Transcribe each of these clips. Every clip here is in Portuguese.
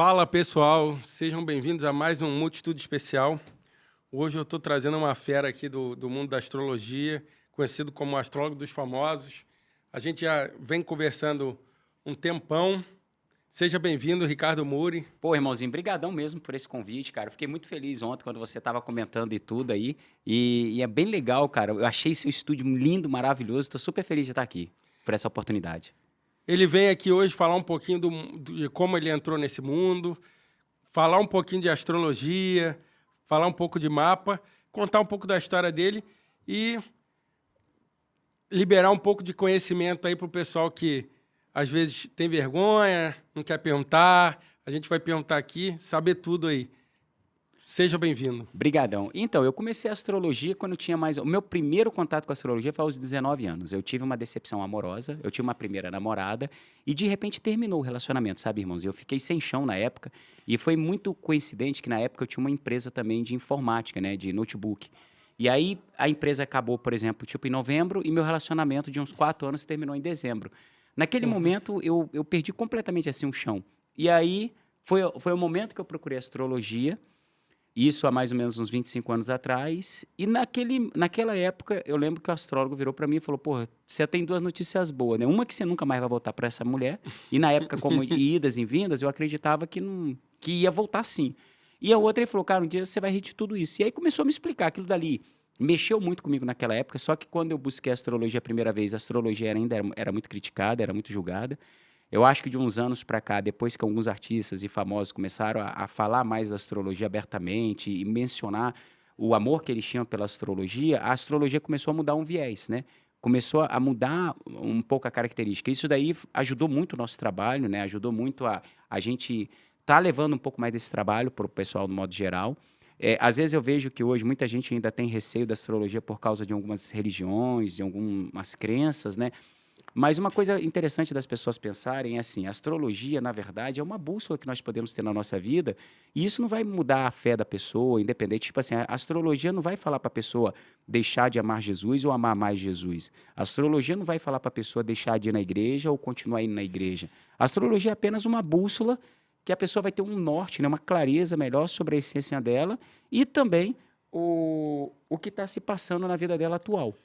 Fala pessoal, sejam bem-vindos a mais um Multitude Especial. Hoje eu estou trazendo uma fera aqui do mundo da astrologia, conhecido como astrólogo dos famosos. A gente já vem conversando um tempão. Seja bem-vindo, Ricardo Muri. Pô, irmãozinho, brigadão mesmo por esse convite, cara. Eu fiquei muito feliz ontem quando você estava comentando e tudo aí. E é bem legal, cara. Eu achei seu estúdio lindo, maravilhoso. Estou super feliz de estar aqui por essa oportunidade. Ele vem aqui hoje falar um pouquinho de como ele entrou nesse mundo, falar um pouquinho de astrologia, falar um pouco de mapa, contar um pouco da história dele e liberar um pouco de conhecimento aí para o pessoal que às vezes tem vergonha, não quer perguntar. A gente vai perguntar aqui, saber tudo aí. Seja bem-vindo. Brigadão. Então, eu comecei a astrologia quando eu tinha mais... O meu primeiro contato com a astrologia foi aos 19 anos. Eu tive uma decepção amorosa, eu tive uma primeira namorada e, de repente, terminou o relacionamento, sabe, irmãos? Eu fiquei sem chão na época e foi muito coincidente que, na época, eu tinha uma empresa também de informática, né, de notebook. E aí, a empresa acabou, por exemplo, tipo, em novembro e meu relacionamento de uns 4 anos terminou em dezembro. Naquele momento, eu perdi completamente, assim, o chão. E aí, foi o momento que eu procurei astrologia. Isso há mais ou menos uns 25 anos atrás. E naquela época, eu lembro que o astrólogo virou para mim e falou: Porra, você tem duas notícias boas, né? Uma que você nunca mais vai voltar para essa mulher. E na época, como idas e vindas, eu acreditava que ia voltar sim. E a outra, ele falou: Cara, um dia você vai rir de tudo isso. E aí começou a me explicar aquilo dali. Mexeu muito comigo naquela época, só que quando eu busquei a astrologia a primeira vez, a astrologia ainda era muito criticada, era muito julgada. Eu acho que de uns anos para cá, depois que alguns artistas e famosos começaram a falar mais da astrologia abertamente e mencionar o amor que eles tinham pela astrologia, a astrologia começou a mudar um viés, né? Começou a mudar um pouco a característica. Isso daí ajudou muito o nosso trabalho, né? Ajudou muito a gente tá levando um pouco mais desse trabalho para o pessoal no modo geral. Às vezes eu vejo que hoje muita gente ainda tem receio da astrologia por causa de algumas religiões, de algumas crenças, né? Mas uma coisa interessante das pessoas pensarem é assim, a astrologia, na verdade, é uma bússola que nós podemos ter na nossa vida, e isso não vai mudar a fé da pessoa, independente. Tipo assim, a astrologia não vai falar para a pessoa deixar de amar Jesus ou amar mais Jesus. A astrologia não vai falar para a pessoa deixar de ir na igreja ou continuar indo na igreja. A astrologia é apenas uma bússola que a pessoa vai ter um norte, né, uma clareza melhor sobre a essência dela e também o que está se passando na vida dela atual.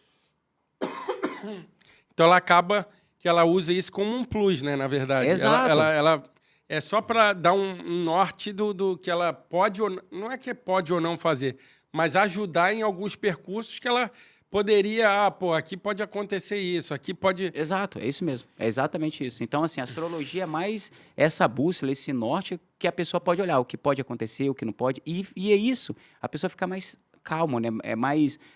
Então ela acaba que ela usa isso como um plus, né, na verdade. Exato. Ela é só para dar um norte do que ela pode ou não é que pode ou não fazer, mas ajudar em alguns percursos que ela poderia, aqui pode acontecer isso, aqui pode... Exato, é isso mesmo. É exatamente isso. Então, assim, a astrologia é mais essa bússola, esse norte que a pessoa pode olhar, o que pode acontecer, o que não pode. E é isso, a pessoa fica mais calma, né?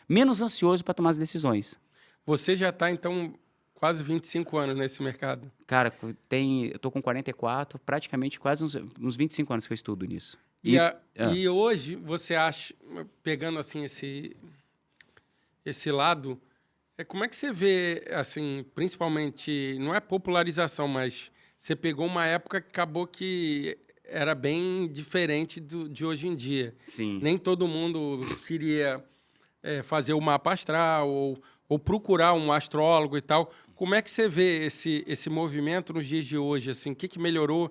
Menos ansioso para tomar as decisões. Você já está, então, quase 25 anos nesse mercado. Cara, eu tô com 44, praticamente quase uns 25 anos que eu estudo nisso. E hoje, você acha, pegando assim esse lado, como é que você vê, assim, principalmente, não é popularização, mas você pegou uma época que acabou que era bem diferente de hoje em dia. Sim. Nem todo mundo queria fazer o mapa astral ou procurar um astrólogo e tal. Como é que você vê esse movimento nos dias de hoje? Assim, o que melhorou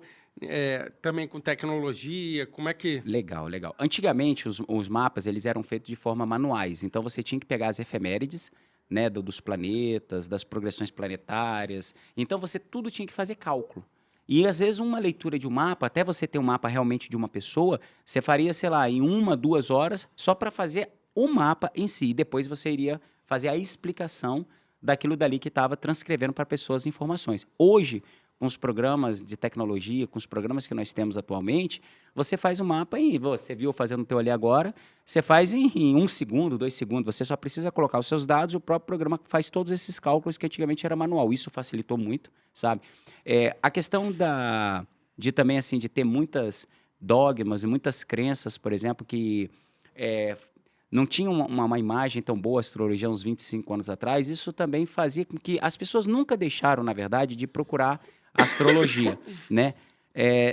também com tecnologia? Como é que... Legal, legal. Antigamente, os mapas eles eram feitos de forma manuais. Então, você tinha que pegar as efemérides, né, dos planetas, das progressões planetárias. Então, você tudo tinha que fazer cálculo. E, às vezes, uma leitura de um mapa, até você ter um mapa realmente de uma pessoa, você faria, sei lá, em 1, 2 horas, só para fazer o mapa em si. E depois você iria fazer a explicação daquilo dali que estava transcrevendo para pessoas as informações. Hoje, com os programas de tecnologia, com os programas que nós temos atualmente, você faz um mapa e você viu fazendo o teu ali agora, você faz em 1 segundo, 2 segundos, você só precisa colocar os seus dados, o próprio programa faz todos esses cálculos que antigamente era manual. Isso facilitou muito, sabe? A questão de também, assim, de ter muitas dogmas e muitas crenças, por exemplo, que não tinha uma imagem tão boa a astrologia uns 25 anos atrás, isso também fazia com que as pessoas nunca deixaram, na verdade, de procurar astrologia, né?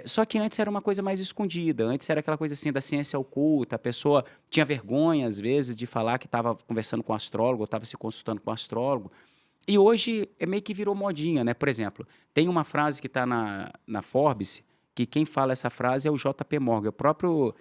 Só que antes era uma coisa mais escondida, antes era aquela coisa assim da ciência oculta, a pessoa tinha vergonha, às vezes, de falar que estava conversando com um astrólogo, estava se consultando com um astrólogo, e hoje meio que virou modinha, né? Por exemplo, tem uma frase que está na Forbes, que quem fala essa frase é o JP Morgan, o próprio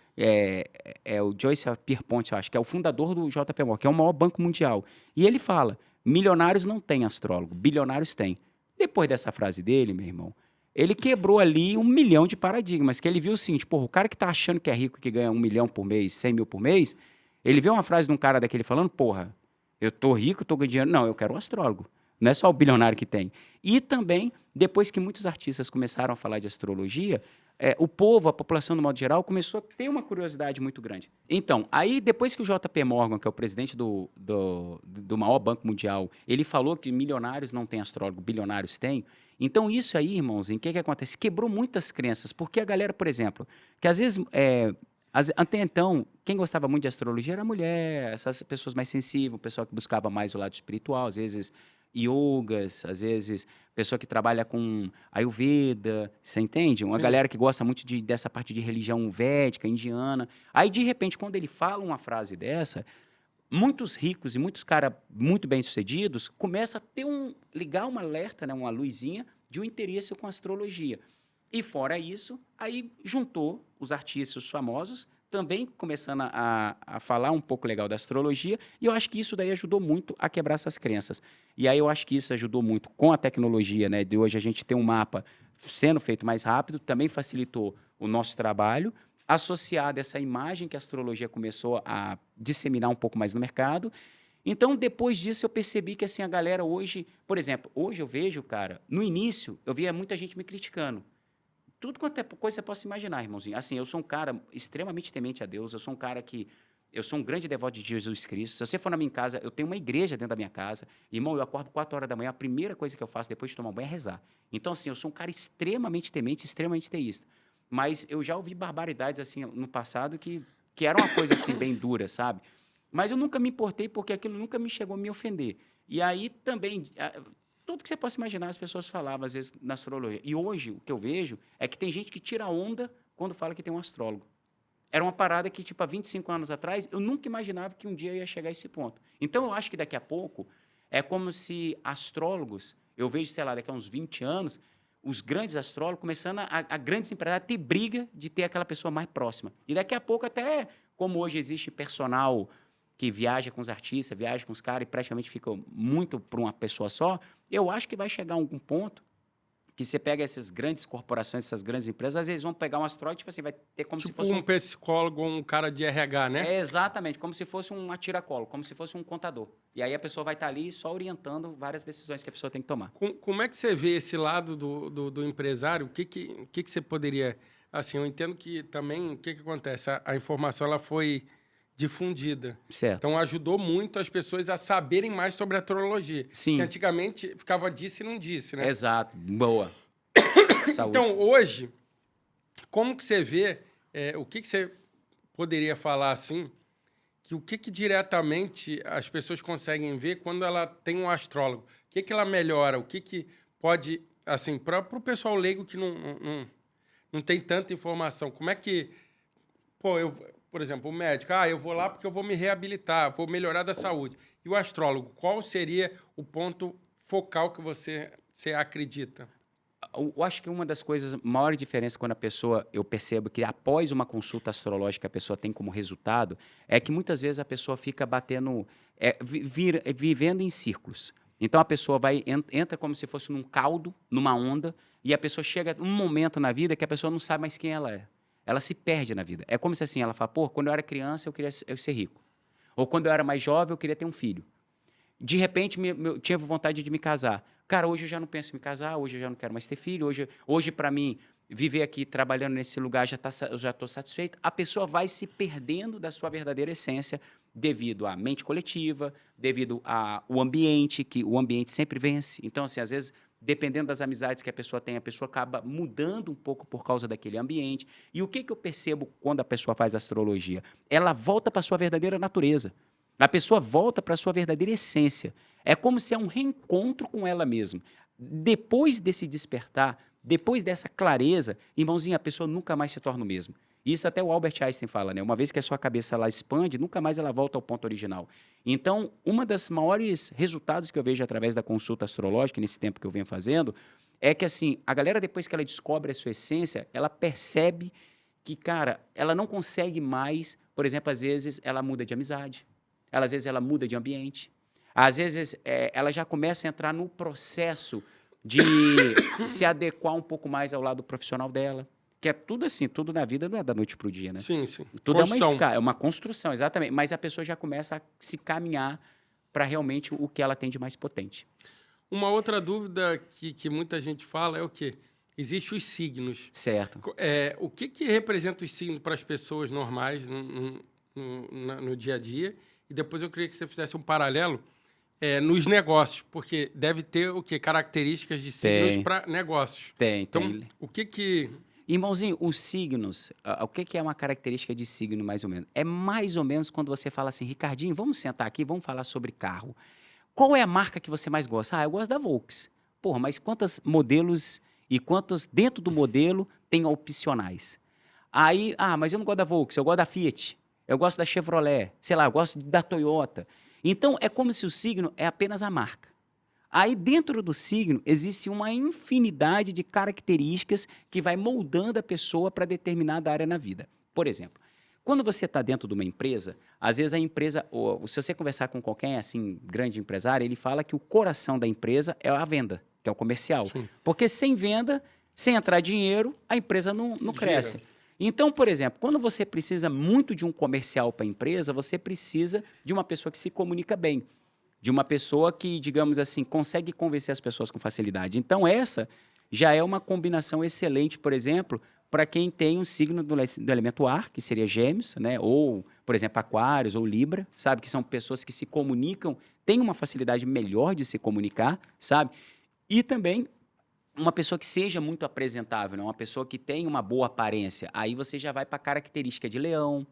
o Joyce Pierpont, eu acho, que é o fundador do JP Morgan, que é o maior banco mundial. E ele fala, milionários não têm astrólogo, bilionários têm. Depois dessa frase dele, meu irmão, ele quebrou ali 1 milhão de paradigmas, que ele viu o seguinte, porra, o cara que tá achando que é rico, que ganha 1 milhão por mês, 100 mil por mês, ele vê uma frase de um cara daquele falando, porra, eu tô rico, tô ganhando dinheiro. Não, eu quero um astrólogo. Não é só o bilionário que tem. E também, depois que muitos artistas começaram a falar de astrologia, o povo, a população, no modo geral, começou a ter uma curiosidade muito grande. Então, aí, depois que o JP Morgan, que é o presidente do maior banco mundial, ele falou que milionários não têm astrólogo, bilionários têm. Então, isso aí, irmãos, o que acontece? Quebrou muitas crenças. Porque a galera, por exemplo, que às vezes... até então, quem gostava muito de astrologia era a mulher, essas pessoas mais sensíveis, o pessoal que buscava mais o lado espiritual, às vezes yogas, às vezes pessoa que trabalha com Ayurveda, você entende? Uma Sim. galera que gosta muito dessa parte de religião védica, indiana. Aí, de repente, quando ele fala uma frase dessa, muitos ricos e muitos caras muito bem-sucedidos começam a ter ligar um alerta, né, uma luzinha de um interesse com a astrologia. E fora isso, aí juntou os artistas, os famosos, também começando a falar um pouco legal da astrologia, e eu acho que isso daí ajudou muito a quebrar essas crenças. E aí eu acho que isso ajudou muito com a tecnologia, né, de hoje a gente ter um mapa sendo feito mais rápido, também facilitou o nosso trabalho, associado a essa imagem que a astrologia começou a disseminar um pouco mais no mercado. Então, depois disso, eu percebi que assim, a galera hoje... Por exemplo, hoje eu vejo, cara, no início, eu via muita gente me criticando. Tudo quanto é coisa você possa imaginar, irmãozinho. Assim, eu sou um cara extremamente temente a Deus, eu sou um grande devoto de Jesus Cristo. Se você for na minha casa, eu tenho uma igreja dentro da minha casa. Irmão, eu acordo 4 horas da manhã, a primeira coisa que eu faço depois de tomar banho é rezar. Então, assim, eu sou um cara extremamente temente, extremamente teísta. Mas eu já ouvi barbaridades, assim, no passado que era uma coisa, assim, bem dura, sabe? Mas eu nunca me importei porque aquilo nunca me chegou a me ofender. E aí, também... Tudo que você possa imaginar, as pessoas falavam, às vezes, na astrologia. E hoje, o que eu vejo é que tem gente que tira onda quando fala que tem um astrólogo. Era uma parada que, tipo, há 25 anos atrás, eu nunca imaginava que um dia ia chegar a esse ponto. Então, eu acho que daqui a pouco, é como se astrólogos, eu vejo, sei lá, daqui a uns 20 anos, os grandes astrólogos começando a grandes empresas a ter briga de ter aquela pessoa mais próxima. E daqui a pouco, até como hoje existe personal que viaja com os artistas, viaja com os caras e praticamente fica muito para uma pessoa só, eu acho que vai chegar a algum ponto que você pega essas grandes corporações, essas grandes empresas, às vezes vão pegar um astrólogo, tipo assim, vai ter como se fosse um psicólogo ou um cara de RH, né? Exatamente, como se fosse um atiracolo, como se fosse um contador. E aí a pessoa vai estar ali só orientando várias decisões que a pessoa tem que tomar. Como é que você vê esse lado do empresário? O que você poderia... Assim, eu entendo que também, o que acontece? A informação ela foi difundida. Certo. Então, ajudou muito as pessoas a saberem mais sobre a astrologia. Sim. Que antigamente ficava disse e não disse, né? Exato. Boa. Saúde. Então, hoje, como que você vê, o que você poderia falar assim, o que diretamente as pessoas conseguem ver quando ela tem um astrólogo? O que ela melhora? O que pode, assim, para o pessoal leigo que não tem tanta informação, como é que... Por exemplo, o médico, eu vou lá porque eu vou me reabilitar, vou melhorar da saúde. E o astrólogo, qual seria o ponto focal que você acredita? Eu acho que uma das coisas, maior diferença quando eu percebo que após uma consulta astrológica a pessoa tem como resultado, é que muitas vezes a pessoa fica batendo, vivendo em círculos. Então a pessoa entra como se fosse num caldo, numa onda, e a pessoa chega um momento na vida que a pessoa não sabe mais quem ela é. Ela se perde na vida. É como se assim, ela fala, quando eu era criança eu queria ser rico. Ou quando eu era mais jovem eu queria ter um filho. De repente, eu tinha vontade de me casar. Cara, hoje eu já não penso em me casar, hoje eu já não quero mais ter filho, hoje para mim, viver aqui, trabalhando nesse lugar, eu já estou satisfeito. A pessoa vai se perdendo da sua verdadeira essência devido à mente coletiva, devido ao ambiente, que o ambiente sempre vence. Então, assim, às vezes, dependendo das amizades que a pessoa tem, a pessoa acaba mudando um pouco por causa daquele ambiente. E o que eu percebo quando a pessoa faz astrologia? Ela volta para a sua verdadeira natureza. A pessoa volta para a sua verdadeira essência. É como se é um reencontro com ela mesma. Depois desse despertar, depois dessa clareza, irmãozinho, a pessoa nunca mais se torna o mesmo. Isso até o Albert Einstein fala, né? Uma vez que a sua cabeça ela expande, nunca mais ela volta ao ponto original. Então, uma das maiores resultados que eu vejo através da consulta astrológica, nesse tempo que eu venho fazendo, é que, assim, a galera, depois que ela descobre a sua essência, ela percebe que, cara, ela não consegue mais, por exemplo, às vezes ela muda de amizade, às vezes ela muda de ambiente, às vezes ela já começa a entrar no processo de se adequar um pouco mais ao lado profissional dela, que é tudo assim, tudo na vida não é da noite para o dia, né? Sim, sim. Tudo Construção. é uma construção, exatamente, mas a pessoa já começa a se caminhar para realmente o que ela tem de mais potente. Uma outra dúvida que muita gente fala é o quê? Existem os signos. Certo. O que representa os signos para as pessoas normais no dia a dia? E depois eu queria que você fizesse um paralelo nos negócios, porque deve ter o quê? Características de signos para negócios. Então, Tem. o que... Irmãozinho, os signos, o que é uma característica de signo, mais ou menos? É mais ou menos quando você fala assim, Ricardinho, vamos sentar aqui, vamos falar sobre carro. Qual é a marca que você mais gosta? Ah, eu gosto da Volks. Porra, mas quantos modelos e quantos dentro do modelo tem opcionais? Aí, mas eu não gosto da Volks, eu gosto da Fiat, eu gosto da Chevrolet, sei lá, eu gosto da Toyota. Então, é como se o signo é apenas a marca. Aí, dentro do signo, existe uma infinidade de características que vai moldando a pessoa para determinada área na vida. Por exemplo, quando você está dentro de uma empresa, às vezes a empresa, se você conversar com qualquer assim grande empresário, ele fala que o coração da empresa é a venda, que é o comercial. Sim. Porque sem venda, sem entrar dinheiro, a empresa não cresce. Então, por exemplo, quando você precisa muito de um comercial para a empresa, você precisa de uma pessoa que se comunica bem, de uma pessoa que, digamos assim, consegue convencer as pessoas com facilidade. Então, essa já é uma combinação excelente, por exemplo, para quem tem um signo do elemento ar, que seria Gêmeos, né? Ou, por exemplo, Aquários ou Libra, sabe? Que são pessoas que se comunicam, têm uma facilidade melhor de se comunicar, sabe? E também uma pessoa que seja muito apresentável, né? Uma pessoa que tenha uma boa aparência. Aí você já vai para a característica de Leão,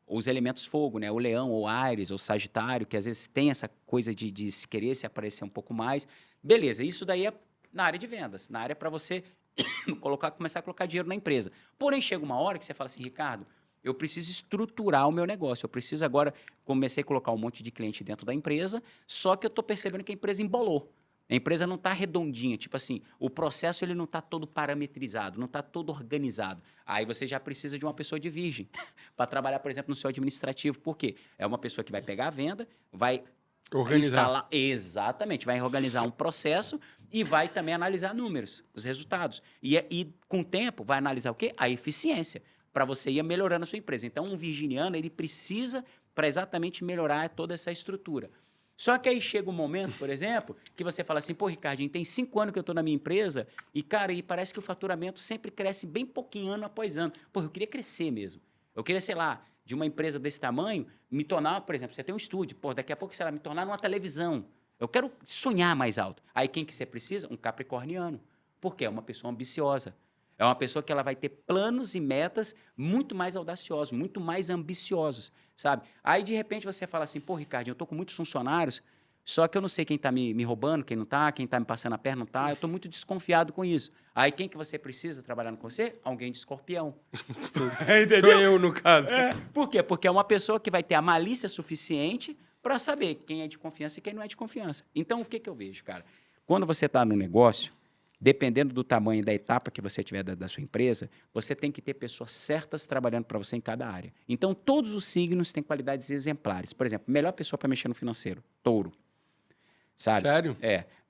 os elementos fogo, né? O Leão, ou Áries, ou Sagitário, que às vezes tem essa coisa de querer se aparecer um pouco mais. Beleza, isso daí é na área de vendas, na área para você começar a colocar dinheiro na empresa. Porém, chega uma hora que você fala assim, Ricardo, eu preciso estruturar o meu negócio, eu preciso agora, comecei a colocar um monte de cliente dentro da empresa, só que eu estou percebendo que a empresa embolou. A empresa não está redondinha, tipo assim, o processo ele não está todo parametrizado, não está todo organizado. Aí você já precisa de uma pessoa de virgem para trabalhar, por exemplo, no seu administrativo. Por quê? É uma pessoa que vai pegar a venda, vai instalar, exatamente, vai organizar um processo e vai também analisar números, os resultados. E com o tempo vai analisar o quê? A eficiência, para você ir melhorando a sua empresa. Então, um virginiano, ele precisa para exatamente melhorar toda essa estrutura. Só que aí chega um momento, por exemplo, que você fala assim, pô, Ricardinho, tem 5 anos que eu estou na minha empresa e, cara, e parece que o faturamento sempre cresce bem pouquinho, ano após ano. Pô, eu queria crescer mesmo. Eu queria, sei lá, de uma empresa desse tamanho, me tornar, por exemplo, você tem um estúdio, pô, daqui a pouco, sei lá, me tornar numa televisão. Eu quero sonhar mais alto. Aí quem que você precisa? Um capricorniano. Por quê? É uma pessoa ambiciosa. É uma pessoa que ela vai ter planos e metas muito mais audaciosos, muito mais ambiciosos, sabe? Aí, de repente, você fala assim, pô, Ricardinho, eu estou com muitos funcionários, só que eu não sei quem está me roubando, quem não está, quem está me passando a perna não está, eu estou muito desconfiado com isso. Aí, quem que você precisa trabalhando com você? Alguém de escorpião. Sou eu, no caso. Por quê? Porque é uma pessoa que vai ter a malícia suficiente para saber quem é de confiança e quem não é de confiança. Então, o que eu vejo, cara? Quando você está no negócio, dependendo do tamanho da etapa que você tiver da sua empresa, você tem que ter pessoas certas trabalhando para você em cada área. Então, todos os signos têm qualidades exemplares. Por exemplo, melhor pessoa para mexer no financeiro, Touro. Sabe? Sério?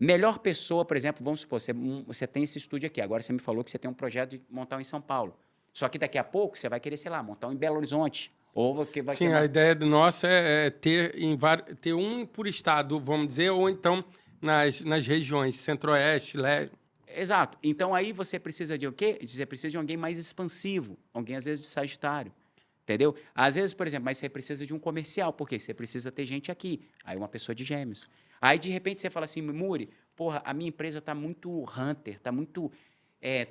Melhor pessoa, por exemplo, vamos supor, você tem esse estúdio aqui, agora você me falou que você tem um projeto de montar um em São Paulo. Só que daqui a pouco você vai querer, sei lá, montar um em Belo Horizonte. Ou que vai Sim, a ideia do nosso é ter um por estado, vamos dizer, ou então nas regiões, centro-oeste, leste. Exato. Então, aí você precisa de o quê? Você precisa de alguém mais expansivo. Alguém, às vezes, de Sagitário. Entendeu? Às vezes, por exemplo, mas você precisa de um comercial. Por quê? Você precisa ter gente aqui. Aí, uma pessoa de Gêmeos. Aí, de repente, você fala assim, Muri, porra, a minha empresa tá muito hunter, tá muito...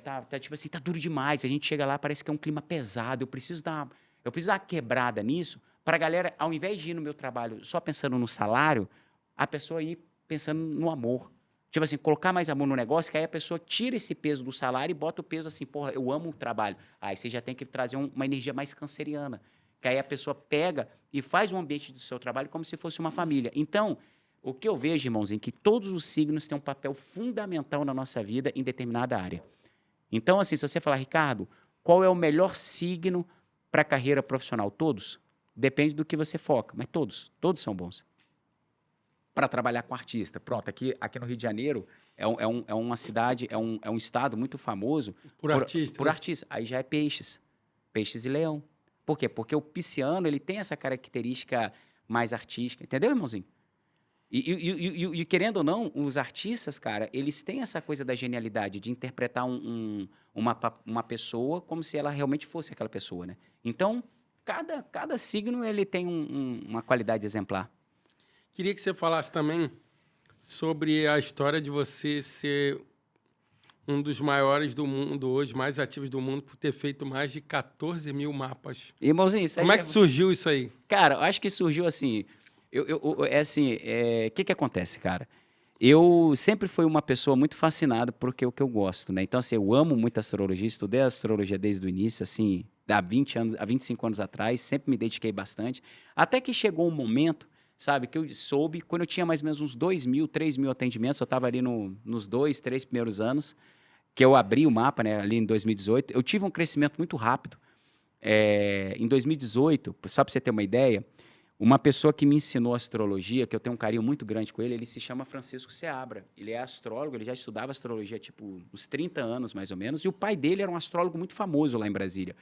tá tipo assim, tá duro demais. A gente chega lá, parece que é um clima pesado. Eu preciso dar uma quebrada nisso para a galera, ao invés de ir no meu trabalho só pensando no salário, a pessoa ir pensando no amor. Tipo assim, colocar mais amor no negócio, que aí a pessoa tira esse peso do salário e bota o peso assim, porra, eu amo o trabalho. Aí você já tem que trazer uma energia mais canceriana, que aí a pessoa pega e faz o ambiente do seu trabalho como se fosse uma família. Então, O que eu vejo, irmãozinho, que todos os signos têm um papel fundamental na nossa vida em determinada área. Então, assim, se você falar, Ricardo, qual é o melhor signo para a carreira profissional? Todos. Depende do que você foca, mas todos são bons. Para trabalhar com artista. Pronto, aqui no Rio de Janeiro É uma cidade, é um estado muito famoso Por artista, por né? artista. Aí já é peixes. Peixes e leão. Por quê? Porque o pisciano, ele tem essa característica mais artística. Entendeu, irmãozinho? E querendo ou não, os artistas, cara, eles têm essa coisa da genialidade de interpretar uma pessoa como se ela realmente fosse aquela pessoa, né? Então, cada signo, ele tem uma qualidade exemplar. Queria que você falasse também sobre a história de você ser um dos maiores do mundo hoje, mais ativos do mundo, por ter feito mais de 14 mil mapas. Irmãozinho, isso aí Como é que surgiu isso aí? Cara, eu acho que surgiu assim. O que acontece, cara? Eu sempre fui uma pessoa muito fascinada por o que eu gosto, né? Então, assim, eu amo muito astrologia, estudei astrologia desde o início, assim, há 25 anos atrás, sempre me dediquei bastante. Até que chegou um momento, sabe, que eu soube, quando eu tinha mais ou menos uns 2.000, 3.000 atendimentos, eu estava ali nos 2, 3 primeiros anos, que eu abri o mapa, né, ali em 2018, eu tive um crescimento muito rápido. Em 2018, só para você ter uma ideia, uma pessoa que me ensinou astrologia, que eu tenho um carinho muito grande com ele, ele se chama Francisco Seabra. Ele é astrólogo, ele já estudava astrologia, tipo, uns 30 anos, mais ou menos, e o pai dele era um astrólogo muito famoso lá em Brasília,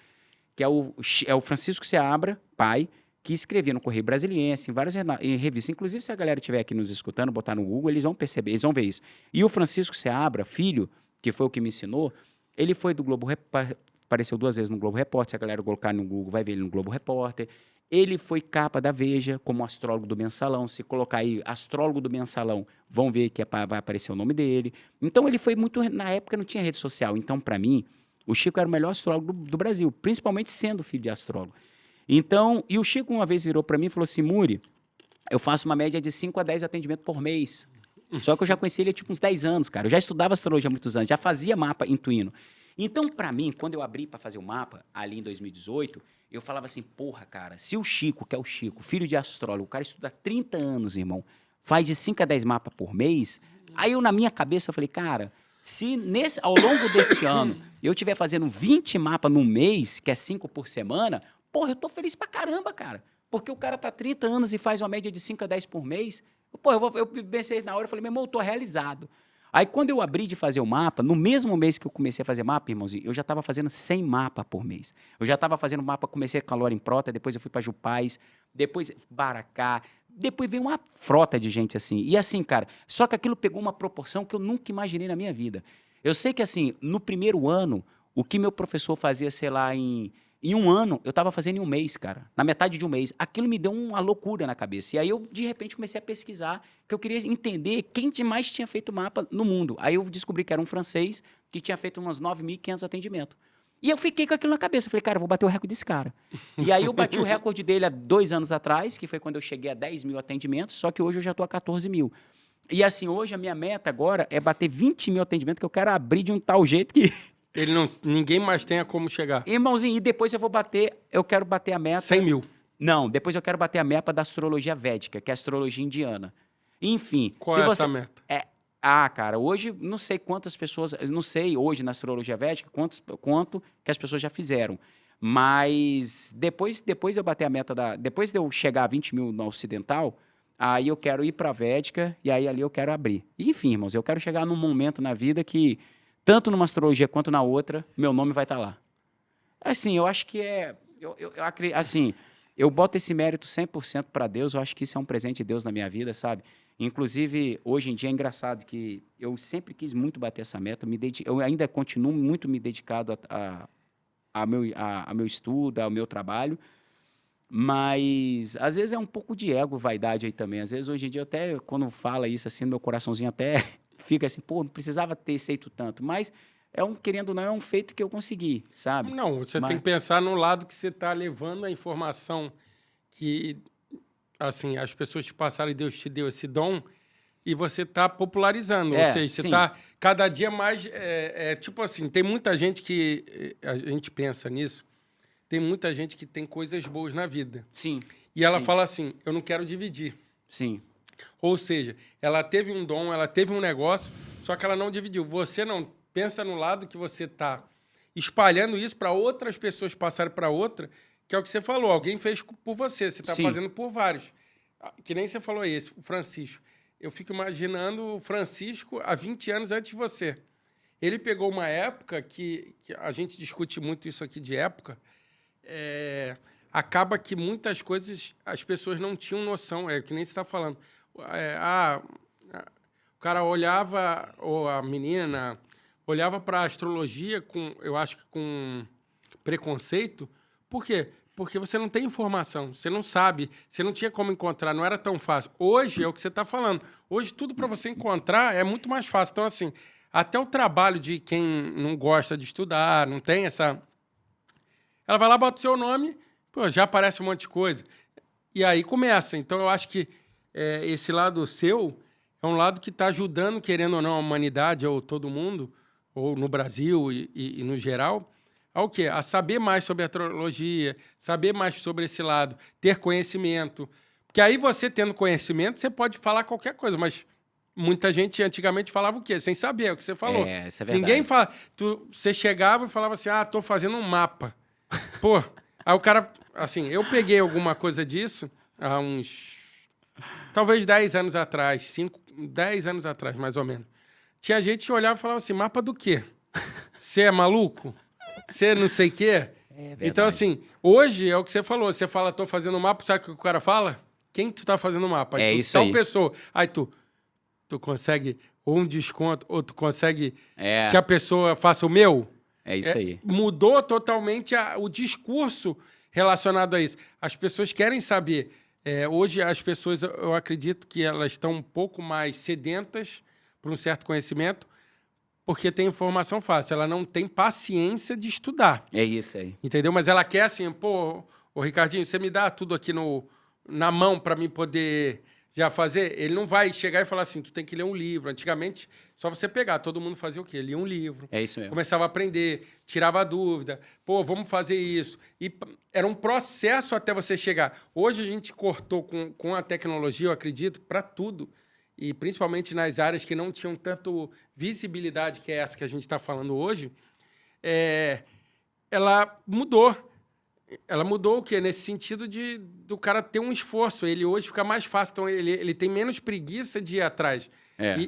que é o Francisco Seabra, pai, que escrevia no Correio Brasiliense, em várias revistas. Inclusive, se a galera estiver aqui nos escutando, botar no Google, eles vão perceber, eles vão ver isso. E o Francisco Seabra, filho, que foi o que me ensinou, ele foi do Globo Repórter, apareceu 2 vezes no Globo Repórter, se a galera colocar no Google, vai ver ele no Globo Repórter. Ele foi capa da Veja como astrólogo do Mensalão. Se colocar aí astrólogo do Mensalão, vão ver que vai aparecer o nome dele. Então, ele foi muito... Na época, não tinha rede social. Então, para mim, o Chico era o melhor astrólogo do Brasil, principalmente sendo filho de astrólogo. Então, e o Chico uma vez virou para mim e falou assim, Muri, eu faço uma média de 5 a 10 atendimentos por mês. Só que eu já conheci ele há tipo uns 10 anos, cara. Eu já estudava astrologia há muitos anos, já fazia mapa intuindo. Então, para mim, quando eu abri para fazer o mapa, ali em 2018, eu falava assim, porra, cara, se o Chico, que é o Chico, filho de astrólogo, o cara estuda há 30 anos, irmão, faz de 5 a 10 mapas por mês, aí eu, na minha cabeça, eu falei, cara, se ao longo desse ano eu estiver fazendo 20 mapas no mês, que é 5 por semana, porra, eu tô feliz pra caramba, cara. Porque o cara tá 30 anos e faz uma média de 5 a 10 por mês. Pô, eu pensei na hora, eu falei, meu irmão, eu tô realizado. Aí, quando eu abri de fazer o mapa, no mesmo mês que eu comecei a fazer mapa, irmãozinho, eu já estava fazendo 100 mapas por mês. Eu já estava fazendo mapa, comecei com a Lora em Prota, depois eu fui para Jupais, depois Baracá, depois veio uma frota de gente assim. E assim, cara, só que aquilo pegou uma proporção que eu nunca imaginei na minha vida. Eu sei que, assim, no primeiro ano, o que meu professor fazia, sei lá, em 1 ano, eu estava fazendo em 1 mês, cara. Na metade de 1 mês. Aquilo me deu uma loucura na cabeça. E aí eu, de repente, comecei a pesquisar, que eu queria entender quem mais tinha feito mapa no mundo. Aí eu descobri que era um francês que tinha feito umas 9.500 atendimentos. E eu fiquei com aquilo na cabeça. Falei, cara, eu vou bater o recorde desse cara. E aí eu bati o recorde dele há 2 anos atrás, que foi quando eu cheguei a 10 mil atendimentos, só que hoje eu já estou a 14 mil. E assim, hoje a minha meta agora é bater 20 mil atendimentos, que eu quero abrir de um tal jeito que... Ninguém mais tenha como chegar. Irmãozinho, e depois eu quero bater a meta... 100 mil. Não, depois eu quero bater a meta da astrologia védica, que é a astrologia indiana. Enfim... Qual é essa meta? Cara, hoje não sei quantas pessoas... Não sei hoje na astrologia védica quanto que as pessoas já fizeram. Mas depois eu bater a meta depois de eu chegar a 20 mil no ocidental, aí eu quero ir para a védica e aí ali eu quero abrir. E, enfim, irmãos, eu quero chegar num momento na vida que... Tanto numa astrologia quanto na outra, meu nome vai estar lá. Assim, eu acho que assim, eu boto esse mérito 100% para Deus, eu acho que isso é um presente de Deus na minha vida, sabe? Inclusive, hoje em dia é engraçado que eu sempre quis muito bater essa meta, eu ainda continuo muito me dedicado ao meu estudo, ao meu trabalho, mas às vezes é um pouco de ego, vaidade aí também. Às vezes, hoje em dia, até quando fala isso assim, meu coraçãozinho até... fica assim, pô, não precisava ter feito tanto, mas querendo ou não, é um feito que eu consegui, sabe? Não, você tem que pensar no lado que você está levando a informação que, assim, as pessoas te passaram e Deus te deu esse dom e você está popularizando, ou seja, você está cada dia mais, tipo assim, tem muita gente que, a gente pensa nisso, tem muita gente que tem coisas boas na vida. Sim. E ela fala assim, eu não quero dividir. Sim. Ou seja, ela teve um dom, ela teve um negócio, só que ela não dividiu. Você não pensa no lado que você está espalhando isso para outras pessoas passarem para outra, que é o que você falou. Alguém fez por você, você está Sim. fazendo por vários. Que nem você falou aí, o Francisco. Eu fico imaginando o Francisco há 20 anos antes de você. Ele pegou uma época que a gente discute muito isso aqui de época, acaba que muitas coisas as pessoas não tinham noção, é que nem você está falando. O cara olhava, ou a menina olhava para a astrologia eu acho que com preconceito. Por quê? Porque você não tem informação, você não sabe, você não tinha como encontrar, não era tão fácil. Hoje é o que você está falando. Hoje tudo para você encontrar é muito mais fácil. Então, assim, até o trabalho de quem não gosta de estudar, não tem essa... Ela vai lá, bota o seu nome, pô, já aparece um monte de coisa. E aí começa. Então, eu acho que esse lado seu é um lado que está ajudando, querendo ou não, a humanidade, ou todo mundo, ou no Brasil e no geral, ao quê? A saber mais sobre a astrologia, saber mais sobre esse lado, ter conhecimento. Porque aí você, tendo conhecimento, você pode falar qualquer coisa, mas muita gente antigamente falava o quê? Sem saber, é o que você falou. Isso é verdade. Ninguém fala... Você chegava e falava assim, estou fazendo um mapa. Pô, aí o cara... Assim, eu peguei alguma coisa disso há uns... Talvez 10 anos atrás, 10 anos atrás, mais ou menos. Tinha gente que olhava e falava assim, mapa do quê? Você é maluco? Você não sei o quê? Então, assim, hoje é o que você falou. Você fala, tô fazendo mapa, sabe o que o cara fala? Quem tu tá fazendo mapa? Aí isso aí. pessoa. Aí tu consegue ou um desconto, ou tu consegue que a pessoa faça o meu? É isso aí. Mudou totalmente o discurso relacionado a isso. As pessoas querem saber. Hoje, as pessoas, eu acredito que elas estão um pouco mais sedentas por um certo conhecimento, porque tem informação fácil. Ela não tem paciência de estudar. É isso aí. Entendeu? Mas ela quer assim, pô, ô Ricardinho, você me dá tudo aqui na mão para mim poder já fazer? Ele não vai chegar e falar assim, tu tem que ler um livro. Antigamente, só você pegar. Todo mundo fazia o quê? Lia um livro. É isso mesmo. Começava a aprender, tirava a dúvida. Pô, vamos fazer isso. E era um processo até você chegar. Hoje a gente cortou com a tecnologia, eu acredito, para tudo. E principalmente nas áreas que não tinham tanto visibilidade, que é essa que a gente está falando hoje, ela mudou. Ela mudou o quê? Nesse sentido do cara ter um esforço. Ele hoje fica mais fácil. Então, ele tem menos preguiça de ir atrás.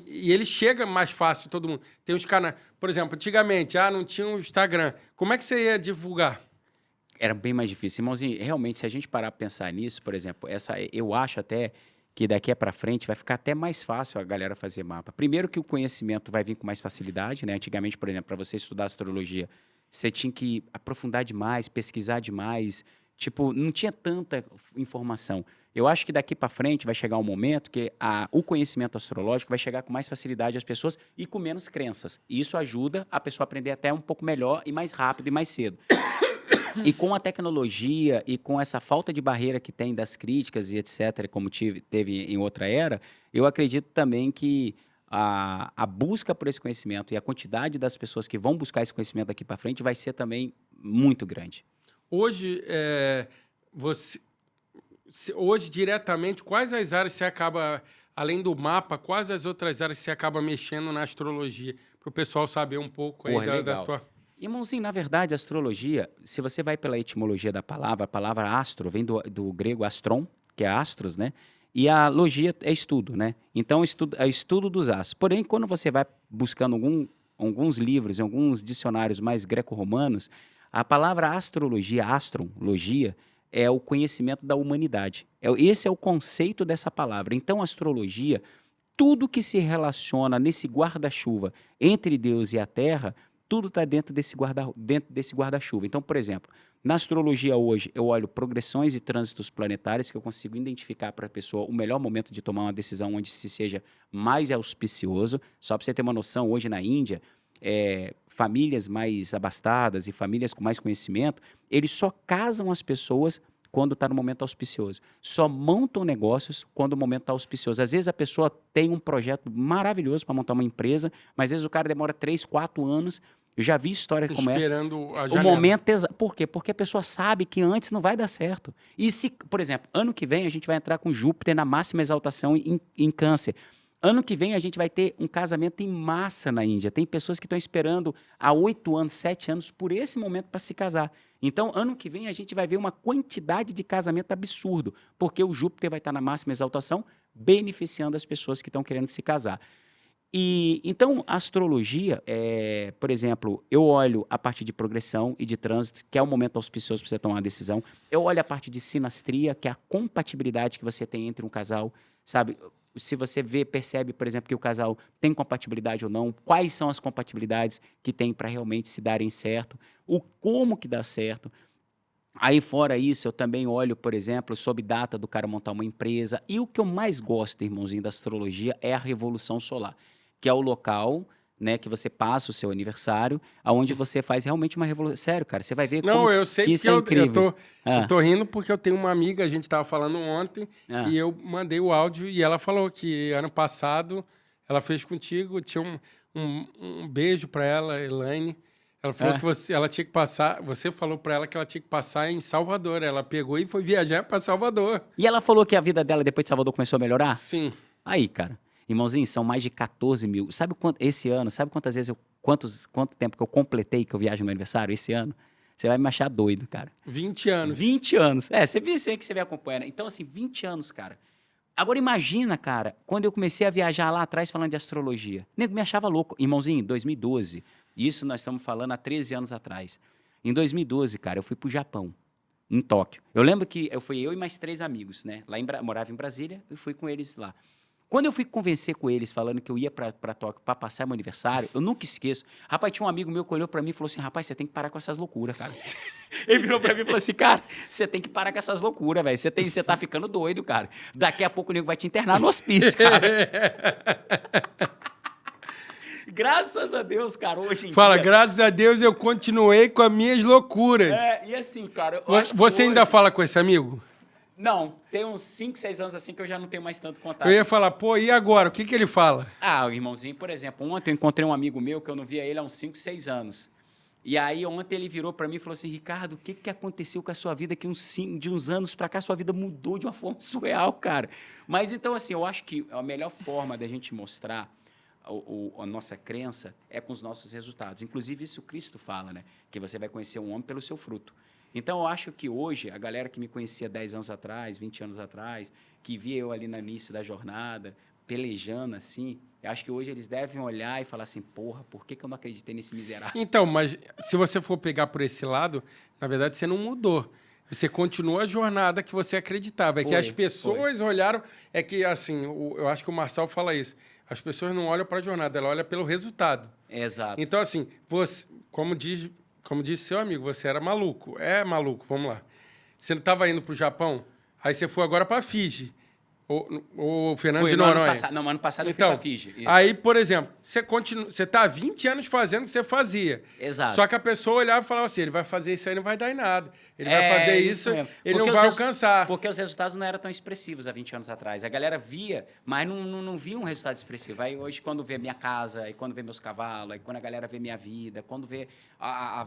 E ele chega mais fácil, todo mundo. Tem os canais... Por exemplo, antigamente, não tinha um Instagram. Como é que você ia divulgar? Era bem mais difícil. Irmãozinho, realmente, se a gente parar para pensar nisso, por exemplo, eu acho até que daqui para frente vai ficar até mais fácil a galera fazer mapa. Primeiro que o conhecimento vai vir com mais facilidade, né? Antigamente, por exemplo, para você estudar astrologia, você tinha que aprofundar demais, pesquisar demais. Tipo, não tinha tanta informação. Eu acho que daqui para frente vai chegar um momento que o conhecimento astrológico vai chegar com mais facilidade às pessoas e com menos crenças. E isso ajuda a pessoa a aprender até um pouco melhor e mais rápido e mais cedo. E com a tecnologia e com essa falta de barreira que tem das críticas e etc., como teve em outra era, eu acredito também que a busca por esse conhecimento e a quantidade das pessoas que vão buscar esse conhecimento daqui para frente vai ser também muito grande. Hoje, hoje, diretamente, quais as áreas você acaba, além do mapa, quais as outras áreas você acaba mexendo na astrologia? Para o pessoal saber um pouco aí da tua... Irmãozinho, na verdade, a astrologia, se você vai pela etimologia da palavra, a palavra astro vem do grego astron, que é astros, né? E a logia é estudo, né? Então, é estudo dos astros. Porém, quando você vai buscando alguns livros, alguns dicionários mais greco-romanos, a palavra astrologia, astrologia, é o conhecimento da humanidade. Esse é o conceito dessa palavra. Então, a astrologia, tudo que se relaciona nesse guarda-chuva entre Deus e a Terra, tudo está dentro desse guarda-chuva. Então, por exemplo, na astrologia hoje, eu olho progressões e trânsitos planetários que eu consigo identificar para a pessoa o melhor momento de tomar uma decisão onde se seja mais auspicioso. Só para você ter uma noção, hoje na Índia, famílias mais abastadas e famílias com mais conhecimento, eles só casam as pessoas quando está no momento auspicioso. Só montam negócios quando o momento está auspicioso. Às vezes a pessoa tem um projeto maravilhoso para montar uma empresa, mas às vezes o cara demora 3, 4 anos Eu já vi história como é. Esperando a O janela. momento Por quê? Porque a pessoa sabe que antes não vai dar certo. E se, por exemplo, ano que vem a gente vai entrar com Júpiter na máxima exaltação em Câncer. Ano que vem a gente vai ter um casamento em massa na Índia. Tem pessoas que estão esperando há 8 anos, 7 anos por esse momento para se casar. Então, ano que vem a gente vai ver uma quantidade de casamento absurdo, porque o Júpiter vai estar na máxima exaltação, beneficiando as pessoas que estão querendo se casar. E então, a astrologia, por exemplo, eu olho a parte de progressão e de trânsito, que é o momento auspicioso para você tomar uma decisão. Eu olho a parte de sinastria, que é a compatibilidade que você tem entre um casal, sabe? Se você percebe, por exemplo, que o casal tem compatibilidade ou não, quais são as compatibilidades que tem para realmente se darem certo, o como que dá certo. Aí, fora isso, eu também olho, por exemplo, sob data do cara montar uma empresa. E o que eu mais gosto, irmãozinho, da astrologia é a revolução solar, que é o local, né, que você passa o seu aniversário, aonde você faz realmente uma revolução. Sério, cara, você vai ver Não, como eu sei que que isso é incrível. eu tô rindo porque eu tenho uma amiga, a gente estava falando ontem, Ah. e eu mandei o áudio e ela falou que ano passado ela fez contigo, tinha um beijo para ela, Elaine. Ela falou que ela tinha que passar, você falou para ela que ela tinha que passar em Salvador. Ela pegou e foi viajar para Salvador. E ela falou que a vida dela depois de Salvador começou a melhorar? Sim. Aí, cara, irmãozinho, são mais de 14 mil. Sabe quanto, esse ano, sabe quantas vezes quanto tempo que eu completei que eu viajo no meu aniversário esse ano? Você vai me achar doido, cara. 20 anos. 20 anos. Você viu isso aí que você vem acompanhando. Então, assim, 20 anos, cara. Agora, imagina, cara, quando eu comecei a viajar lá atrás falando de astrologia. Nego me achava louco. Irmãozinho, 2012. Isso nós estamos falando há 13 anos atrás. Em 2012, cara, eu fui pro Japão, em Tóquio. Eu lembro que fui eu e mais 3 amigos, né? Morava em Brasília e fui com eles lá. Quando eu fui convencer com eles, falando que eu ia para Tóquio para passar meu aniversário, eu nunca esqueço. Rapaz, tinha um amigo meu que olhou para mim e falou assim, rapaz, você tem que parar com essas loucuras, cara. Ele virou para mim e falou assim, cara, você tem que parar com essas loucuras, velho. Você tá ficando doido, cara. Daqui a pouco o nego vai te internar no hospício, cara. Graças a Deus, cara, hoje em Fala, dia... graças a Deus eu continuei com as minhas loucuras. E assim, cara... eu acho que Você ainda hoje- fala com esse amigo? Não, tem uns 5, 6 anos assim que eu já não tenho mais tanto contato. Eu ia falar, pô, e agora? O que ele fala? O irmãozinho, por exemplo, ontem eu encontrei um amigo meu que eu não via ele há uns 5, 6 anos. E aí ontem ele virou para mim e falou assim, Ricardo, o que aconteceu com a sua vida que de uns anos para cá sua vida mudou de uma forma surreal, cara. Mas então assim, eu acho que a melhor forma da gente mostrar a nossa crença é com os nossos resultados. Inclusive isso Cristo fala, né? Que você vai conhecer um homem pelo seu fruto. Então, eu acho que hoje, a galera que me conhecia 10 anos atrás, 20 anos atrás, que via eu ali no início da jornada, pelejando assim, eu acho que hoje eles devem olhar e falar assim, porra, por que eu não acreditei nesse miserável? Então, mas se você for pegar por esse lado, na verdade você não mudou. Você continua a jornada que você acreditava. É que as pessoas olharam... É que, assim, eu acho que o Marçal fala isso. As pessoas não olham para a jornada, ela olha pelo resultado. Exato. Então, assim, você, como disse seu amigo, você era maluco. É maluco, vamos lá. Você não estava indo para o Japão, aí você foi agora para Fiji. O Fernando de Noronha. Ano passado então, eu fui para Fiji. Isso. Aí, por exemplo, você está há 20 anos fazendo o que você fazia. Exato. Só que a pessoa olhava e falava assim, ele vai fazer isso aí, não vai dar em nada. Ele vai fazer isso, mesmo. ele Porque não vai alcançar. Porque os resultados não eram tão expressivos há 20 anos atrás. A galera via, mas não via um resultado expressivo. Aí hoje, quando vê minha casa, aí quando vê meus cavalos, aí quando a galera vê minha vida, quando vê a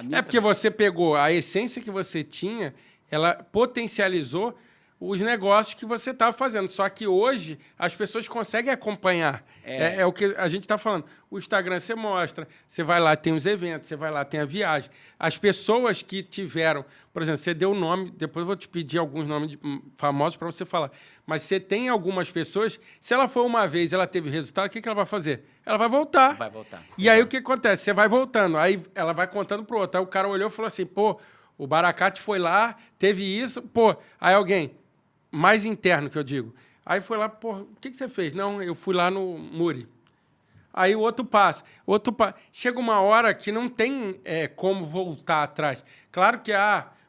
minha... É porque você pegou a essência que você tinha, ela potencializou os negócios que você estava fazendo. Só que hoje as pessoas conseguem acompanhar. É o que a gente está falando. O Instagram você mostra, você vai lá, tem os eventos, você vai lá, tem a viagem. As pessoas que tiveram... Por exemplo, você deu o nome, depois eu vou te pedir alguns nomes famosos para você falar. Mas você tem algumas pessoas, se ela for uma vez ela teve resultado, o que ela vai fazer? Ela vai voltar. Vai voltar. E aí o que acontece? Você vai voltando, aí ela vai contando pro outro. Aí o cara olhou e falou assim, pô, o Baracate foi lá, teve isso, pô. Aí alguém... mais interno, que eu digo. Aí foi lá, pô, o que você fez? Não, eu fui lá no Muri. Aí o outro passa. Chega uma hora que não tem como voltar atrás. Claro que,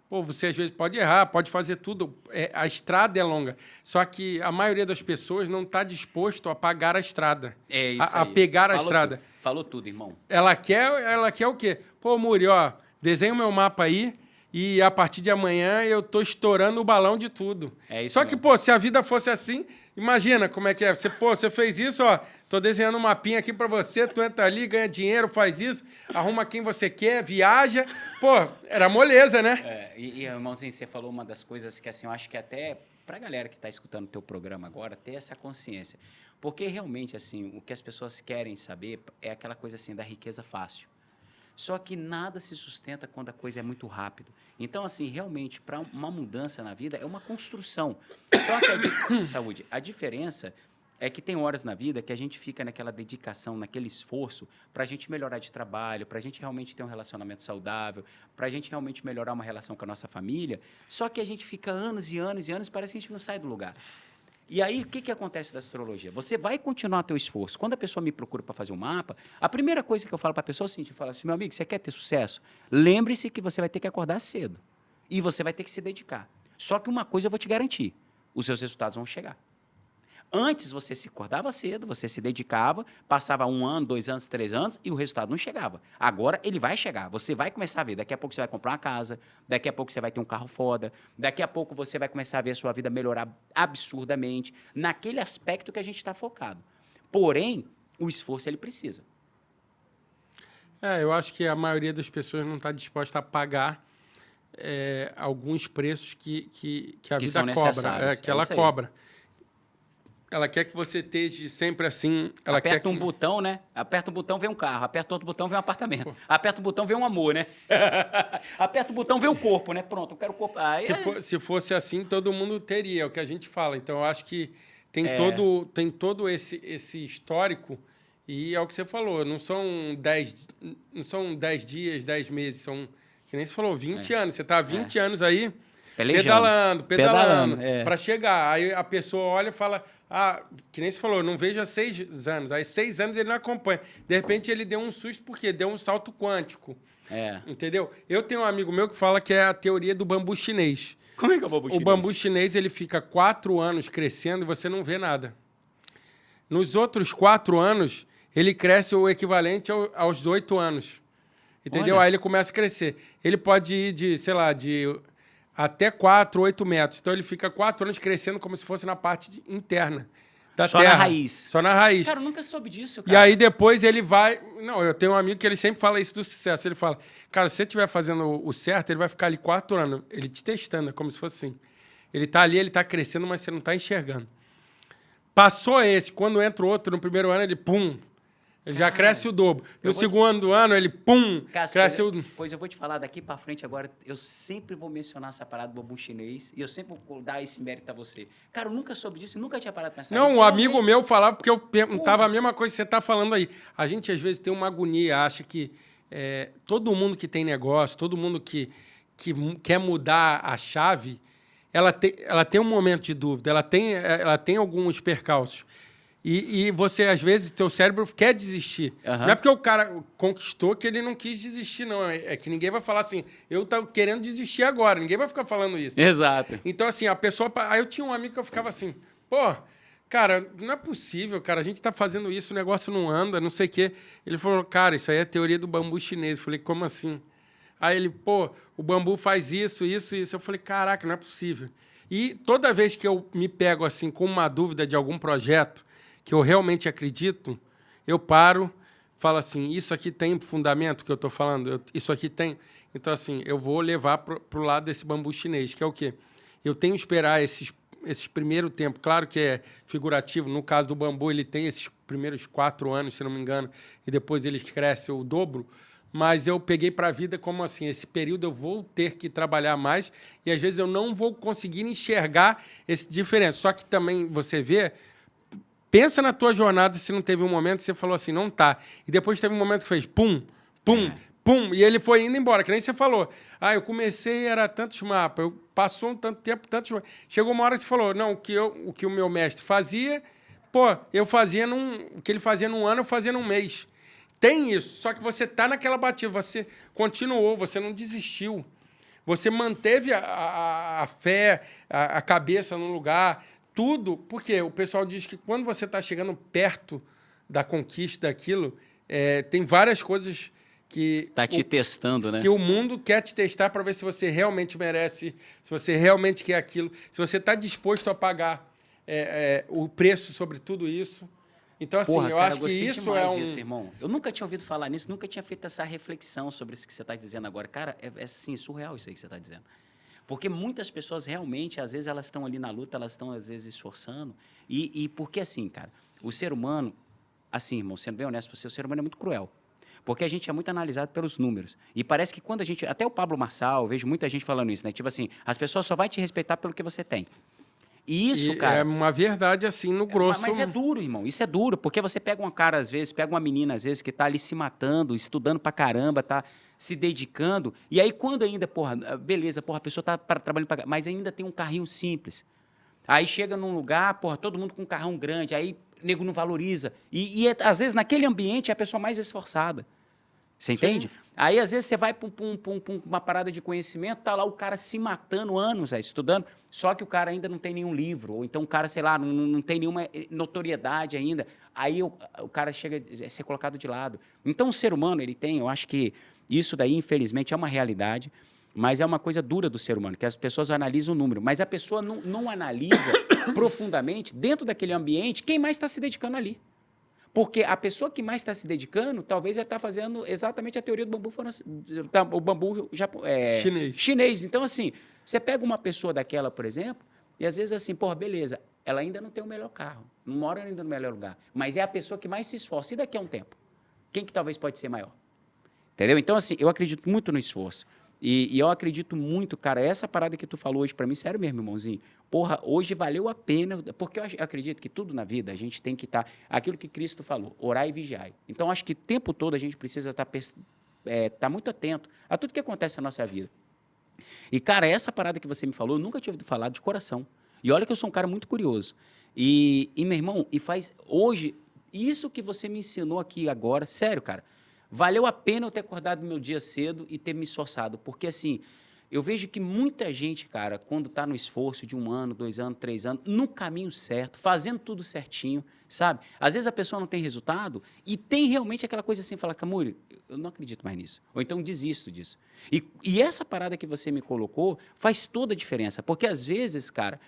você às vezes pode errar, pode fazer tudo. A estrada é longa. Só que a maioria das pessoas não está disposto a pagar a estrada. É isso a aí. pegar a estrada. Falou tudo, irmão. Ela quer o quê? Pô, Muri, desenha o meu mapa aí e a partir de amanhã eu tô estourando o balão de tudo. É isso Só que, mesmo. pô, se a vida fosse assim, imagina como é que é. Você, pô, você fez isso, ó, tô desenhando um mapinha aqui pra você, tu entra ali, ganha dinheiro, faz isso, arruma quem você quer, viaja. Pô, era moleza, né? Irmãozinho, você falou uma das coisas que, assim, eu acho que até pra galera que tá escutando o teu programa agora, ter essa consciência. Porque, realmente, assim, o que as pessoas querem saber é aquela coisa, assim, da riqueza fácil. Só que nada se sustenta quando a coisa é muito rápido. Então, assim, realmente, para uma mudança na vida, é uma construção. Só que saúde, a diferença é que tem horas na vida que a gente fica naquela dedicação, naquele esforço para a gente melhorar de trabalho, para a gente realmente ter um relacionamento saudável, para a gente realmente melhorar uma relação com a nossa família. Só que a gente fica anos e anos e anos, parece que a gente não sai do lugar. E aí, o que acontece da astrologia? Você vai continuar teu esforço. Quando a pessoa me procura para fazer um mapa, a primeira coisa que eu falo para a pessoa é o seguinte, eu falo assim, meu amigo, você quer ter sucesso? Lembre-se que você vai ter que acordar cedo. E você vai ter que se dedicar. Só que uma coisa eu vou te garantir, os seus resultados vão chegar. Antes, você se acordava cedo, você se dedicava, passava 1 ano, 2 anos, 3 anos e o resultado não chegava. Agora, ele vai chegar. Você vai começar a ver. Daqui a pouco você vai comprar uma casa, daqui a pouco você vai ter um carro foda, daqui a pouco você vai começar a ver a sua vida melhorar absurdamente naquele aspecto que a gente está focado. Porém, o esforço, ele precisa. Eu acho que a maioria das pessoas não está disposta a pagar alguns preços que a Que são vida cobra, necessários. que ela isso aí. cobra. Ela quer que você esteja sempre assim. Ela Aperta quer um que... botão, né? Aperta um botão, vem um carro. Aperta outro botão, vem um apartamento. Aperta o botão, vem um amor, né? Aperta o botão, vem o corpo, né? Pronto, eu quero o corpo. Aí, Se fosse assim, todo mundo teria, é o que a gente fala. Então, eu acho que tem todo esse histórico e é o que você falou. Não são 10 dias, 10 meses, são, que nem você falou, 20 anos. Você está há 20 anos aí pedalando para chegar. Aí a pessoa olha e fala... que nem você falou, não vejo há 6 anos. Aí 6 anos ele não acompanha. De repente ele deu um susto porque deu um salto quântico. Entendeu? Eu tenho um amigo meu que fala que é a teoria do bambu chinês. Como é que é o bambu chinês? O bambu chinês ele fica 4 anos crescendo e você não vê nada. Nos outros 4 anos, ele cresce o equivalente aos 8 anos. Entendeu? Olha. Aí ele começa a crescer. Ele pode ir de, sei lá, de... até 4, 8 metros. Então, ele fica 4 anos crescendo como se fosse na parte interna da Só terra. na raiz. Só na raiz. Cara, eu nunca soube disso, E cara. aí, depois, ele vai... Não, eu tenho um amigo que ele sempre fala isso do sucesso. Ele fala, cara, se você estiver fazendo o certo, ele vai ficar ali 4 anos. Ele te testando, é como se fosse assim. Ele tá ali, ele tá crescendo, mas você não tá enxergando. Passou esse. Quando entra o outro, no primeiro ano, ele pum... Ele já cresce o dobro. No segundo ano, ele, pum, cresce o... Pois eu vou te falar, daqui pra frente agora, eu sempre vou mencionar essa parada do bambu chinês e eu sempre vou dar esse mérito a você. Cara, eu nunca soube disso, nunca tinha parado pra pensar Não, nisso. um amigo meu falava, porque eu perguntava a mesma coisa que você está falando aí. A gente, às vezes, tem uma agonia, acha que todo mundo que tem negócio, todo mundo que quer mudar a chave, ela tem um momento de dúvida, ela tem alguns percalços. E você, às vezes, teu cérebro quer desistir. Não é porque o cara conquistou que ele não quis desistir, não. É que ninguém vai falar assim, eu tô querendo desistir agora. Ninguém vai ficar falando isso. Exato. Então, assim, a pessoa... Aí eu tinha um amigo que eu ficava assim, pô, cara, não é possível, cara. A gente tá fazendo isso, o negócio não anda, não sei o quê. Ele falou, cara, isso aí é a teoria do bambu chinês. Eu falei, como assim? Aí ele, pô, o bambu faz isso, isso, isso. Eu falei, caraca, não é possível. E toda vez que eu me pego, assim, com uma dúvida de algum projeto, que eu realmente acredito, eu paro, falo assim, isso aqui tem fundamento que eu estou falando? Isso aqui tem? Então, assim, eu vou levar para o lado desse bambu chinês, que é o quê? Eu tenho que esperar esses primeiro tempo, claro que é figurativo, no caso do bambu, ele tem esses primeiros 4 anos, se não me engano, e depois ele cresce o dobro, mas eu peguei para a vida como assim, esse período eu vou ter que trabalhar mais e às vezes eu não vou conseguir enxergar esse diferença. Só que também você vê... Pensa na tua jornada se não teve um momento que você falou assim, não tá. E depois teve um momento que fez pum, pum, pum, e ele foi indo embora, que nem você falou. Eu comecei, era tantos mapas, passou um tanto tempo, tantos mapas. Chegou uma hora que você falou, não, o que o meu mestre fazia, eu fazia o que ele fazia num ano, eu fazia num mês. Tem isso, só que você tá naquela batida, você continuou, você não desistiu. Você manteve a fé, a cabeça no lugar... Tudo, porque o pessoal diz que quando você está chegando perto da conquista daquilo, tem várias coisas que Tá te testando, né? que o mundo quer te testar para ver se você realmente merece, se você realmente quer aquilo, se você está disposto a pagar o preço sobre tudo isso. Então, assim, Porra, eu cara, acho que gostei isso demais é um... disso, irmão. Eu nunca tinha ouvido falar nisso, nunca tinha feito essa reflexão sobre isso que você está dizendo agora. Cara, assim, surreal isso aí que você está dizendo. Porque muitas pessoas realmente, às vezes, elas estão ali na luta, elas estão, às vezes, esforçando. E porque, assim, cara, o ser humano, assim, irmão, sendo bem honesto para você, o ser humano é muito cruel. Porque a gente é muito analisado pelos números. E parece que quando a gente... Até o Pablo Marçal, eu vejo muita gente falando isso, né? Tipo assim, as pessoas só vão te respeitar pelo que você tem. E isso, cara... É uma verdade, assim, no grosso. Mas é duro, irmão. Isso é duro, porque você pega um cara, às vezes, pega uma menina, às vezes, que tá ali se matando, estudando pra caramba, tá se dedicando. E aí, quando ainda, porra, beleza, porra, a pessoa tá trabalhando pra... Mas ainda tem um carrinho simples. Aí chega num lugar, porra, todo mundo com um carrão grande, aí o nego não valoriza. Às vezes, naquele ambiente, é a pessoa mais esforçada. Você entende? Sim. Aí, às vezes, você vai para uma parada de conhecimento, tá lá o cara se matando anos, estudando, só que o cara ainda não tem nenhum livro, ou então o cara, sei lá, não tem nenhuma notoriedade ainda. Aí o cara chega a ser colocado de lado. Então, o ser humano, ele tem, eu acho que isso daí, infelizmente, é uma realidade, mas é uma coisa dura do ser humano, que as pessoas analisam o número, mas a pessoa não analisa profundamente, dentro daquele ambiente, quem mais está se dedicando ali. Porque a pessoa que mais está se dedicando, talvez ela está fazendo exatamente a teoria do bambu, o bambu chinês. Então, assim, você pega uma pessoa daquela, por exemplo, e às vezes assim, porra, beleza, ela ainda não tem o melhor carro, não mora ainda no melhor lugar, mas é a pessoa que mais se esforça. E daqui a um tempo? Quem que talvez pode ser maior? Entendeu? Então, assim, eu acredito muito no esforço. E eu acredito muito, cara, essa parada que tu falou hoje para mim, sério mesmo, irmãozinho, porra, hoje valeu a pena, porque eu acredito que tudo na vida a gente tem que estar, aquilo que Cristo falou, orar e vigiar. Então, acho que o tempo todo a gente precisa estar muito atento a tudo que acontece na nossa vida. E, cara, essa parada que você me falou, eu nunca tinha ouvido falar de coração. E olha que eu sou um cara muito curioso. E meu irmão, hoje, isso que você me ensinou aqui agora, sério, cara, valeu a pena eu ter acordado no meu dia cedo e ter me esforçado, porque, assim, eu vejo que muita gente, cara, quando está no esforço de 1 ano, 2 anos, 3 anos, no caminho certo, fazendo tudo certinho, sabe? Às vezes a pessoa não tem resultado e tem realmente aquela coisa assim, fala, Camuri, eu não acredito mais nisso, ou então desisto disso. E essa parada que você me colocou faz toda a diferença, porque às vezes, cara,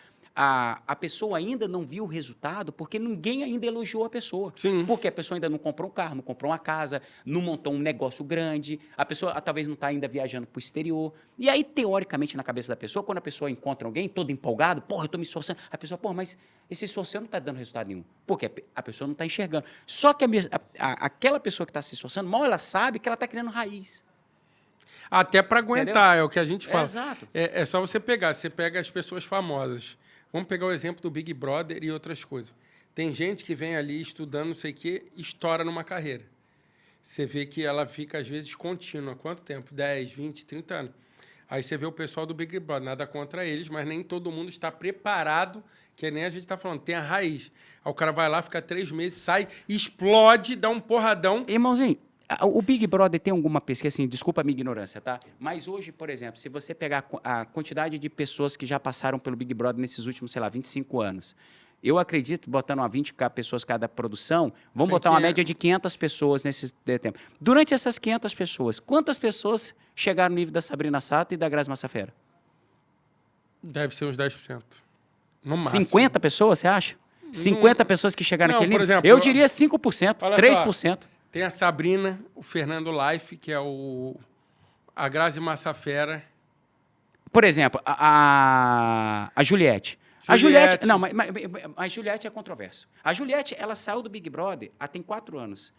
a pessoa ainda não viu o resultado porque ninguém ainda elogiou a pessoa. Sim. Porque a pessoa ainda não comprou um carro, não comprou uma casa, não montou um negócio grande, a pessoa talvez não está ainda viajando para o exterior. E aí, teoricamente, na cabeça da pessoa, quando a pessoa encontra alguém todo empolgado, porra, eu estou me esforçando, a pessoa, porra, mas esse esforço não está dando resultado nenhum. Porque a pessoa não está enxergando. Só que aquela pessoa que está se esforçando, mal ela sabe que ela está criando raiz. Até para aguentar, é o que a gente fala. Exato. É só você pegar. Você pega as pessoas famosas. Vamos pegar o exemplo do Big Brother e outras coisas. Tem gente que vem ali estudando, não sei o quê, estoura numa carreira. Você vê que ela fica, às vezes, contínua. Quanto tempo? 10, 20, 30 anos. Aí você vê o pessoal do Big Brother. Nada contra eles, mas nem todo mundo está preparado, que nem a gente está falando. Tem a raiz. Aí o cara vai lá, fica 3 meses, sai, explode, dá um porradão. Irmãozinho, o Big Brother tem alguma pesquisa, assim, desculpa a minha ignorância, tá? Mas hoje, por exemplo, se você pegar a quantidade de pessoas que já passaram pelo Big Brother nesses últimos, sei lá, 25 anos, eu acredito, botando 20 pessoas cada produção, vamos botar uma média de 500 pessoas nesse tempo. Durante essas 500 pessoas, quantas pessoas chegaram no nível da Sabrina Sato e da Grazi Massafera? Deve ser uns 10%. No máximo. 50 pessoas, você acha? 50 pessoas que chegaram naquele nível? Exemplo, Eu diria 5%, olha 3%. Só, tem a Sabrina, o Fernando Life, que é a Grazi Massafera. Por exemplo, a Juliette. A Juliette... Não, mas a Juliette é controverso. A Juliette, ela saiu do Big Brother tem 4 anos.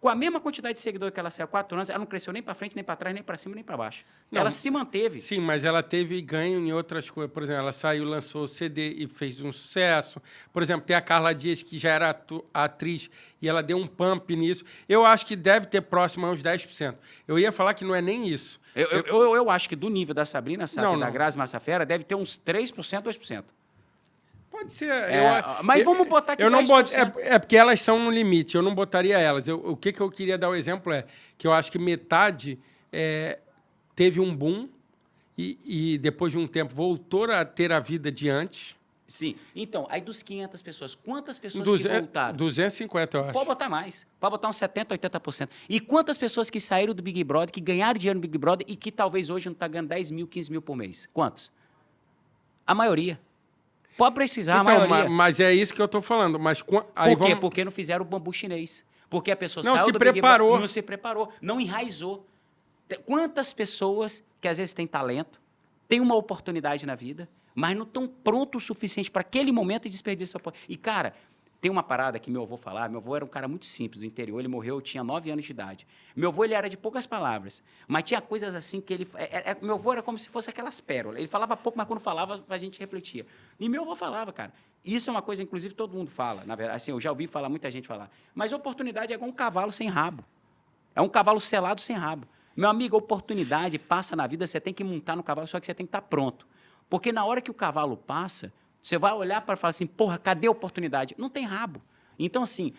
Com a mesma quantidade de seguidores que ela saiu há 4 anos, ela não cresceu nem para frente, nem para trás, nem para cima, nem para baixo. Não, ela se manteve. Sim, mas ela teve ganho em outras coisas. Por exemplo, ela saiu, lançou CD e fez um sucesso. Por exemplo, tem a Carla Dias, que já era atriz, e ela deu um pump nisso. Eu acho que deve ter próximo a uns 10%. Eu ia falar que não é nem isso. Eu acho que do nível da Sabrina Sato e da Grazi Massafera, deve ter uns 3%, 2%. Pode ser. Mas vamos botar aqui eu não 10%. É porque elas são no limite, eu não botaria elas. O que eu queria dar o exemplo é que eu acho que metade teve um boom e depois de um tempo voltou a ter a vida de antes. Sim. Então, aí dos 500 pessoas, quantas pessoas que 200, voltaram? 250, eu acho. Pode botar mais. Pode botar uns 70%, 80%. E quantas pessoas que saíram do Big Brother, que ganharam dinheiro no Big Brother e que talvez hoje não está ganhando 10 mil, 15 mil por mês? Quantos? A maioria. Pode precisar, a Então, maioria. mas é isso que eu tô falando. Mas aí Por quê? vamos... Porque não fizeram o bambu chinês. Porque a pessoa Não saiu se do Big preparou. Brother, não se preparou, não enraizou. Quantas pessoas que às vezes têm talento, têm uma oportunidade na vida, mas não estão prontos o suficiente para aquele momento e desperdiçam. E, cara, tem uma parada que meu avô falava. Meu avô era um cara muito simples, do interior. Ele morreu, eu tinha 9 anos de idade. Meu avô, ele era de poucas palavras, mas tinha coisas assim que ele... meu avô era como se fosse aquelas pérolas. Ele falava pouco, mas quando falava, a gente refletia. E meu avô falava, cara. Isso é uma coisa, inclusive, todo mundo fala. Na verdade, assim, eu já ouvi falar, muita gente falar. Mas oportunidade é igual um cavalo sem rabo. É um cavalo selado sem rabo. Meu amigo, a oportunidade passa na vida, você tem que montar no cavalo, só que você tem que estar pronto. Porque na hora que o cavalo passa, você vai olhar para falar assim, porra, cadê a oportunidade? Não tem rabo. Então, assim,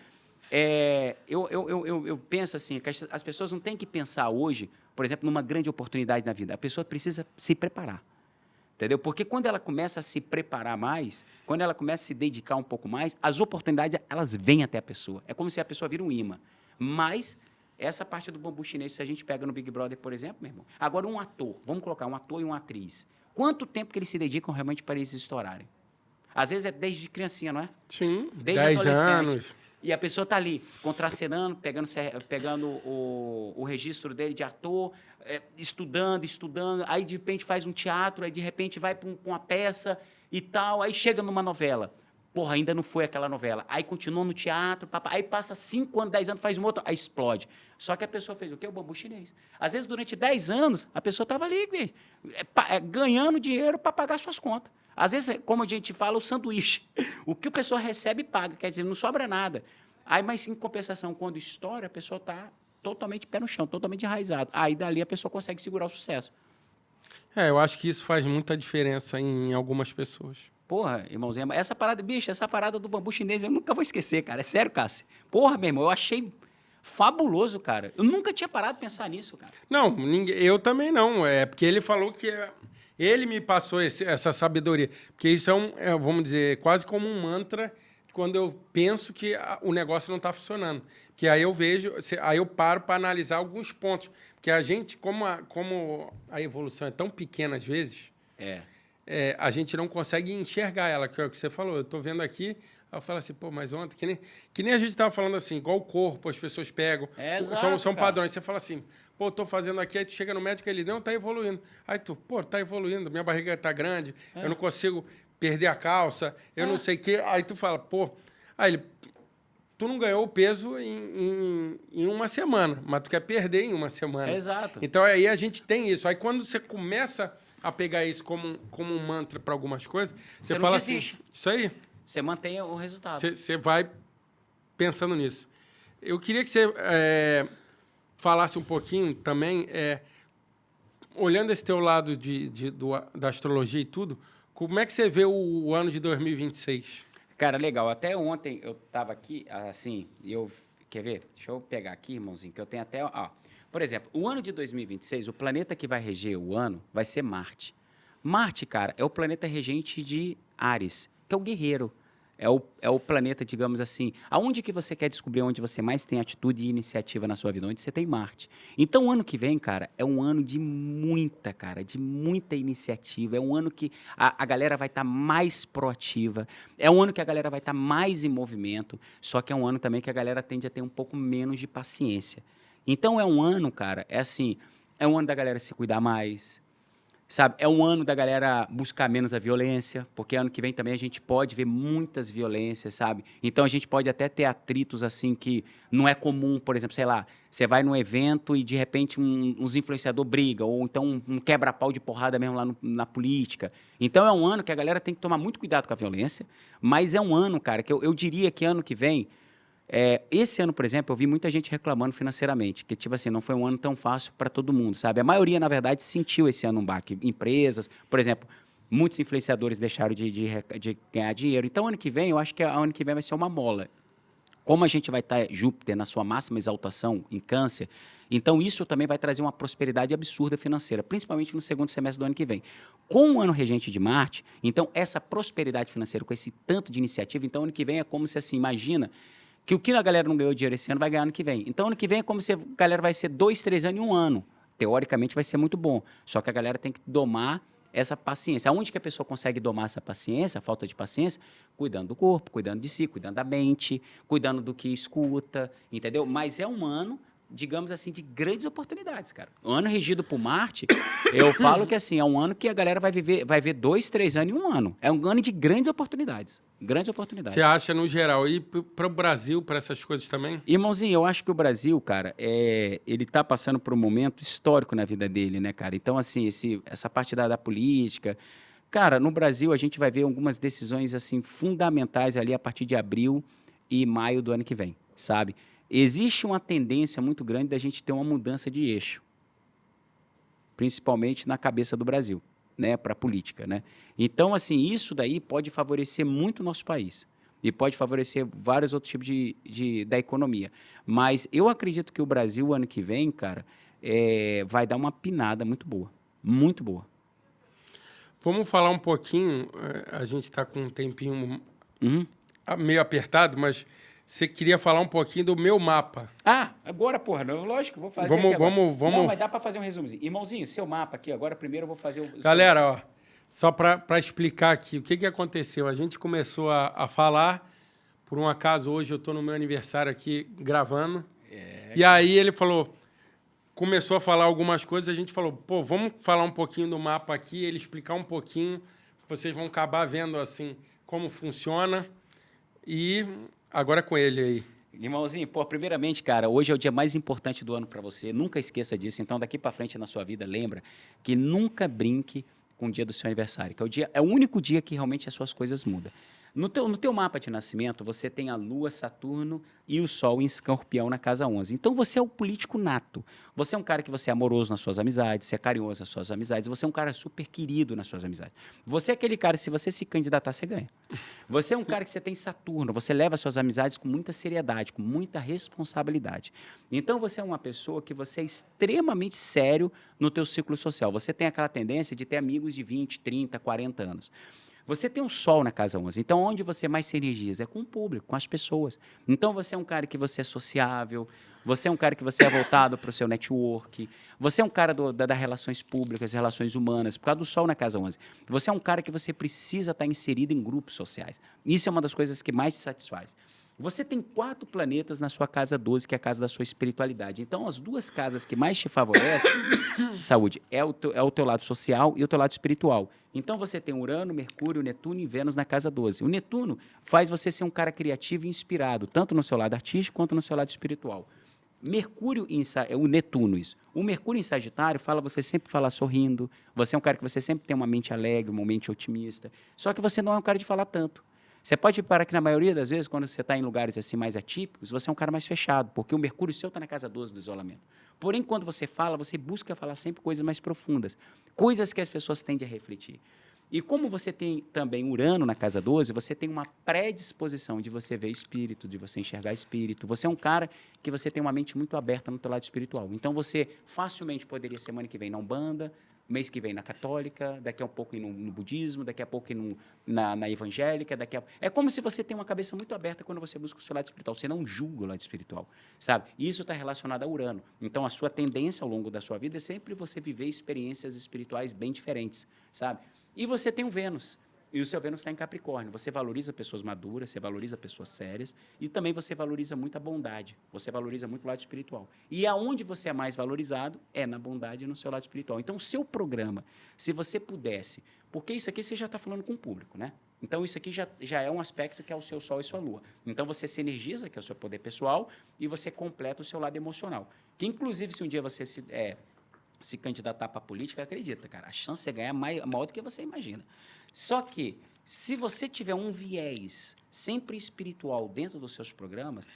eu penso assim, que as pessoas não têm que pensar hoje, por exemplo, numa grande oportunidade na vida. A pessoa precisa se preparar. Entendeu? Porque quando ela começa a se preparar mais, quando ela começa a se dedicar um pouco mais, as oportunidades, elas vêm até a pessoa. É como se a pessoa vira um imã. Mas essa parte do bambu chinês, se a gente pega no Big Brother, por exemplo, meu irmão, agora um ator, vamos colocar um ator e uma atriz. Quanto tempo que eles se dedicam realmente para eles estourarem? Às vezes é desde criancinha, não é? Sim, Desde 10 adolescente. anos. E a pessoa está ali, contracenando, pegando o registro dele de ator, estudando, aí de repente faz um teatro, aí de repente vai para uma peça e tal, aí chega numa novela. Porra, ainda não foi aquela novela. Aí continua no teatro, aí passa 5 anos, 10 anos, faz um outro, aí explode. Só que a pessoa fez o quê? O bambu chinês. Às vezes, durante 10 anos, a pessoa estava ali, ganhando dinheiro para pagar suas contas. Às vezes, como a gente fala, o sanduíche. O que a pessoa recebe, paga. Quer dizer, não sobra nada. Aí, mas, em compensação, quando estoura, a pessoa está totalmente pé no chão, totalmente enraizado. Aí, dali, a pessoa consegue segurar o sucesso. Eu acho que isso faz muita diferença em algumas pessoas. Porra, irmãozinho, essa parada do bambu chinês eu nunca vou esquecer, cara. É sério, Cássio. Porra, meu irmão, eu achei fabuloso, cara. Eu nunca tinha parado de pensar nisso, cara. Não, eu também não. É porque ele falou que ele me passou essa sabedoria. Porque isso vamos dizer, quase como um mantra quando eu penso que o negócio não está funcionando. Que aí eu vejo, aí eu paro para analisar alguns pontos. Porque a gente, como a evolução é tão pequena às vezes... a gente não consegue enxergar ela, que é o que você falou. Eu estou vendo aqui, aí eu falo assim, pô, mas ontem, que nem a gente estava falando assim, igual o corpo, as pessoas pegam, são padrões. Você fala assim, pô, estou fazendo aqui, aí tu chega no médico e ele, não, está evoluindo. Aí tu, pô, está evoluindo, minha barriga está grande, eu não consigo perder a calça, eu não sei o quê. Aí tu fala, pô, aí ele, tu não ganhou o peso em uma semana, mas tu quer perder em uma semana. Exato. Então aí a gente tem isso. Aí quando você começa a pegar isso como um mantra para algumas coisas, você fala assim, isso aí. Você mantém o resultado. Você vai pensando nisso. Eu queria que você falasse um pouquinho também, olhando esse teu lado da astrologia e tudo, como é que você vê o ano de 2026? Cara, legal. Até ontem eu estava aqui, assim, quer ver? Deixa eu pegar aqui, irmãozinho, que eu tenho até... Por exemplo, o ano de 2026, o planeta que vai reger o ano vai ser Marte. Marte, cara, é o planeta regente de Áries, que é o guerreiro. É o planeta, digamos assim, aonde que você quer descobrir onde você mais tem atitude e iniciativa na sua vida, onde você tem Marte. Então, o ano que vem, cara, é um ano de muita iniciativa. É um ano que a galera vai estar mais proativa. É um ano que a galera vai estar mais em movimento. Só que é um ano também que a galera tende a ter um pouco menos de paciência. Então, é um ano, cara, é um ano da galera se cuidar mais, sabe? É um ano da galera buscar menos a violência, porque ano que vem também a gente pode ver muitas violências, sabe? Então, a gente pode até ter atritos, assim, que não é comum, por exemplo, sei lá, você vai num evento e, de repente, uns influenciadores brigam, ou então um quebra-pau de porrada mesmo lá na política. Então, é um ano que a galera tem que tomar muito cuidado com a violência, mas é um ano, cara, que eu diria que ano que vem... esse ano, por exemplo, eu vi muita gente reclamando financeiramente, que, tipo assim, não foi um ano tão fácil para todo mundo, sabe? A maioria, na verdade, sentiu esse ano um baque. Empresas, por exemplo, muitos influenciadores deixaram de ganhar dinheiro. Então, ano que vem, eu acho que ano que vem vai ser uma mola. Como a gente vai estar Júpiter na sua máxima exaltação em Câncer, então isso também vai trazer uma prosperidade absurda financeira, principalmente no segundo semestre do ano que vem. Com o ano regente de Marte, então essa prosperidade financeira, com esse tanto de iniciativa, então ano que vem é como se assim, imagina que o que a galera não ganhou dinheiro esse ano vai ganhar ano que vem. Então ano que vem é como se a galera vai ser 2, 3 anos em um ano. Teoricamente vai ser muito bom, só que a galera tem que domar essa paciência. Aonde que a pessoa consegue domar essa paciência, a falta de paciência? Cuidando do corpo, cuidando de si, cuidando da mente, cuidando do que escuta, entendeu? Mas é um ano, digamos assim, de grandes oportunidades, cara. O ano regido por Marte, eu falo que assim, é um ano que a galera vai ver 2, 3 anos em um ano. É um ano de grandes oportunidades. Grandes oportunidades. Você acha, no geral, e para o Brasil, para essas coisas também? Irmãozinho, eu acho que o Brasil, cara, ele está passando por um momento histórico na vida dele, né, cara? Então, assim, essa parte da política... Cara, no Brasil, a gente vai ver algumas decisões, assim, fundamentais ali a partir de abril e maio do ano que vem, sabe? Existe uma tendência muito grande da gente ter uma mudança de eixo, principalmente na cabeça do Brasil, né, para a política, né? Então, assim, isso daí pode favorecer muito o nosso país e pode favorecer vários outros tipos da economia. Mas eu acredito que o Brasil, ano que vem, cara, vai dar uma pinada muito boa, muito boa. Vamos falar um pouquinho, a gente está com um tempinho Uhum. meio apertado, mas você queria falar um pouquinho do meu mapa. Ah, agora, porra, lógico, vou fazer Vamos- aqui agora. vamos- Não, mas dá para fazer um resumozinho. Irmãozinho, seu mapa aqui, agora primeiro eu vou fazer o... Galera, ó, só para explicar aqui o que aconteceu. A gente começou a falar, por um acaso hoje eu estou no meu aniversário aqui gravando, e aí ele falou, começou a falar algumas coisas, a gente falou, pô, vamos falar um pouquinho do mapa aqui, ele explicar um pouquinho, vocês vão acabar vendo assim como funciona, e agora é com ele aí. Irmãozinho, pô, primeiramente, cara, hoje é o dia mais importante do ano para você. Nunca esqueça disso. Então, daqui para frente na sua vida, lembra que nunca brinque com o dia do seu aniversário, que é o único dia que realmente as suas coisas mudam. No teu mapa de nascimento, você tem a Lua, Saturno e o Sol em Escorpião na casa 11. Então, você é o político nato. Você é um cara que você é amoroso nas suas amizades, você é carinhoso nas suas amizades, você é um cara super querido nas suas amizades. Você é aquele cara, se você se candidatar, você ganha. Você é um cara que você tem Saturno, você leva suas amizades com muita seriedade, com muita responsabilidade. Então, você é uma pessoa que você é extremamente sério no teu ciclo social. Você tem aquela tendência de ter amigos de 20, 30, 40 anos. Você tem um Sol na casa 11, então onde você mais se energiza? É com o público, com as pessoas. Então você é um cara que você é sociável, você é um cara que você é voltado para o seu network, você é um cara das relações públicas, relações humanas, por causa do Sol na casa 11. Você é um cara que você precisa estar inserido em grupos sociais. Isso é uma das coisas que mais te satisfaz. Você tem 4 planetas na sua casa 12, que é a casa da sua espiritualidade. Então, as 2 casas que mais te favorecem, saúde, é o teu lado social e o teu lado espiritual. Então, você tem Urano, Mercúrio, Netuno e Vênus na casa 12. O Netuno faz você ser um cara criativo e inspirado, tanto no seu lado artístico quanto no seu lado espiritual. O Netuno, isso. O Mercúrio em Sagitário fala você sempre falar sorrindo, você é um cara que você sempre tem uma mente alegre, uma mente otimista, só que você não é um cara de falar tanto. Você pode reparar que, na maioria das vezes, quando você está em lugares assim mais atípicos, você é um cara mais fechado, porque o Mercúrio seu está na casa 12 do isolamento. Porém, quando você fala, você busca falar sempre coisas mais profundas, coisas que as pessoas tendem a refletir. E como você tem também Urano na casa 12, você tem uma predisposição de você ver espírito, de você enxergar espírito. Você é um cara que você tem uma mente muito aberta no teu lado espiritual. Então, você facilmente poderia, semana que vem, na Umbanda, mês que vem na católica, daqui a um pouco ir no budismo, daqui a pouco ir na evangélica, É como se você tem uma cabeça muito aberta quando você busca o seu lado espiritual. Você não julga o lado espiritual, sabe? E isso está relacionado a Urano. Então, a sua tendência ao longo da sua vida é sempre você viver experiências espirituais bem diferentes, sabe? E você tem o Vênus. E o seu Vênus está em Capricórnio. Você valoriza pessoas maduras, você valoriza pessoas sérias e também você valoriza muito a bondade. Você valoriza muito o lado espiritual. E aonde você é mais valorizado é na bondade e no seu lado espiritual. Então, o seu programa, se você pudesse... Porque isso aqui você já está falando com o público, né? Então, isso aqui já é um aspecto que é o seu Sol e sua Lua. Então, você se energiza, que é o seu poder pessoal, e você completa o seu lado emocional. Que, inclusive, se um dia você se candidatar para a política, acredita, cara, a chance de você ganhar é maior do que você imagina. Só que, se você tiver um viés sempre espiritual dentro dos seus programas,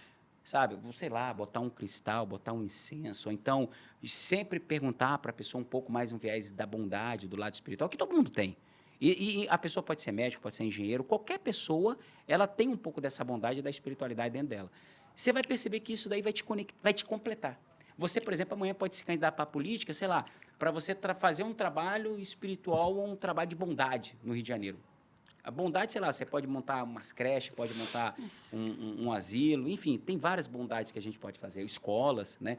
sabe, sei lá, botar um cristal, botar um incenso, ou então sempre perguntar para a pessoa um pouco mais um viés da bondade, do lado espiritual, que todo mundo tem. E a pessoa pode ser médico, pode ser engenheiro, qualquer pessoa, ela tem um pouco dessa bondade e da espiritualidade dentro dela. você vai perceber que isso daí vai te completar. Você, por exemplo, amanhã pode se candidatar para a política, sei lá, para você fazer um trabalho espiritual ou um trabalho de bondade no Rio de Janeiro. A bondade, sei lá, você pode montar umas creches, pode montar um asilo, enfim, tem várias bondades que a gente pode fazer, escolas, né?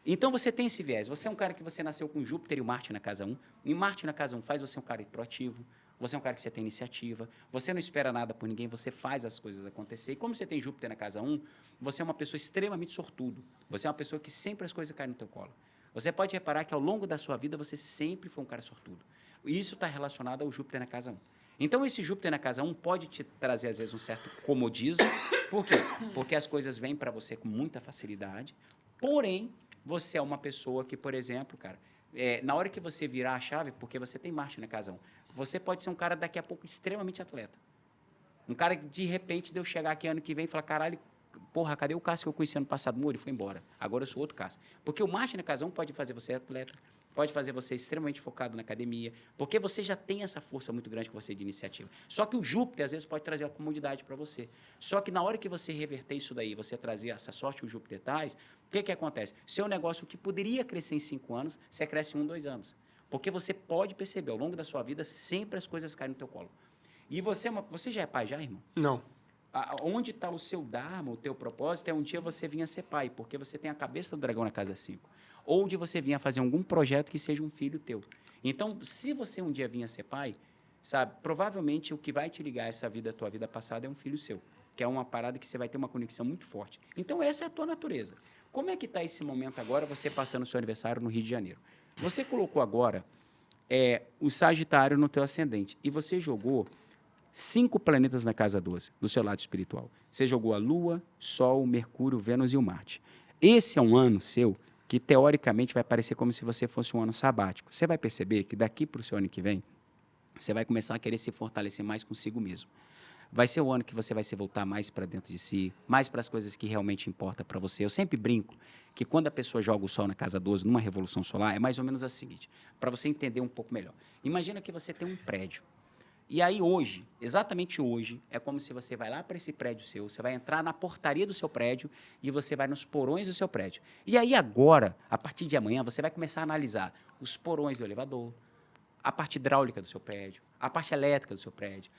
Então, você tem esse viés. Você é um cara que você nasceu com Júpiter e o Marte na casa 1. E Marte na casa 1 faz você um cara proativo, você é um cara que você tem iniciativa, você não espera nada por ninguém, você faz as coisas acontecer. E como você tem Júpiter na casa 1, você é uma pessoa extremamente sortudo. Você é uma pessoa que sempre as coisas caem no teu colo. Você pode reparar que ao longo da sua vida você sempre foi um cara sortudo. E isso está relacionado ao Júpiter na casa 1. Então, esse Júpiter na casa 1 pode te trazer, às vezes, um certo comodismo. Por quê? Porque as coisas vêm para você com muita facilidade. Porém, você é uma pessoa que, por exemplo, cara, na hora que você virar a chave, porque você tem Marte na casa 1, você pode ser um cara daqui a pouco extremamente atleta. Um cara que, de repente, deu chegar aqui ano que vem e falar, caralho, porra, cadê o Cássio que eu conheci ano passado? Ele foi embora. Agora eu sou outro Cássio. Porque o Marte na casa 1 pode fazer você atleta, pode fazer você extremamente focado na academia, porque você já tem essa força muito grande com você de iniciativa. Só que o Júpiter, às vezes, pode trazer a comodidade para você. Só que na hora que você reverter isso daí, você trazer essa sorte que o Júpiter traz, o que acontece? Seu negócio que poderia crescer em 5 anos, você cresce em 1, 2 anos. Porque você pode perceber, ao longo da sua vida, sempre as coisas caem no teu colo. E você já é pai já, irmão? Não. Onde está o seu dharma, o teu propósito, é um dia você vir a ser pai, porque você tem a cabeça do dragão na casa 5. Ou de você vir a fazer algum projeto que seja um filho teu. Então, se você um dia vir a ser pai, sabe, provavelmente o que vai te ligar essa vida, a tua vida passada, é um filho seu, que é uma parada que você vai ter uma conexão muito forte. Então, essa é a tua natureza. Como é que está esse momento agora, você passando o seu aniversário no Rio de Janeiro? Você colocou agora o Sagitário no teu ascendente, e você jogou 5 planetas na casa 12, no seu lado espiritual. Você jogou a Lua, Sol, Mercúrio, Vênus e o Marte. Esse é um ano seu que, teoricamente, vai parecer como se você fosse um ano sabático. Você vai perceber que daqui para o seu ano que vem, você vai começar a querer se fortalecer mais consigo mesmo. Vai ser o ano que você vai se voltar mais para dentro de si, mais para as coisas que realmente importam para você. Eu sempre brinco que quando a pessoa joga o Sol na casa 12, numa revolução solar, é mais ou menos a seguinte, para você entender um pouco melhor. Imagina que você tem um prédio. E aí hoje, exatamente hoje, é como se você vai lá para esse prédio seu, você vai entrar na portaria do seu prédio e você vai nos porões do seu prédio. E aí agora, a partir de amanhã, você vai começar a analisar os porões do elevador, a parte hidráulica do seu prédio, a parte elétrica do seu prédio,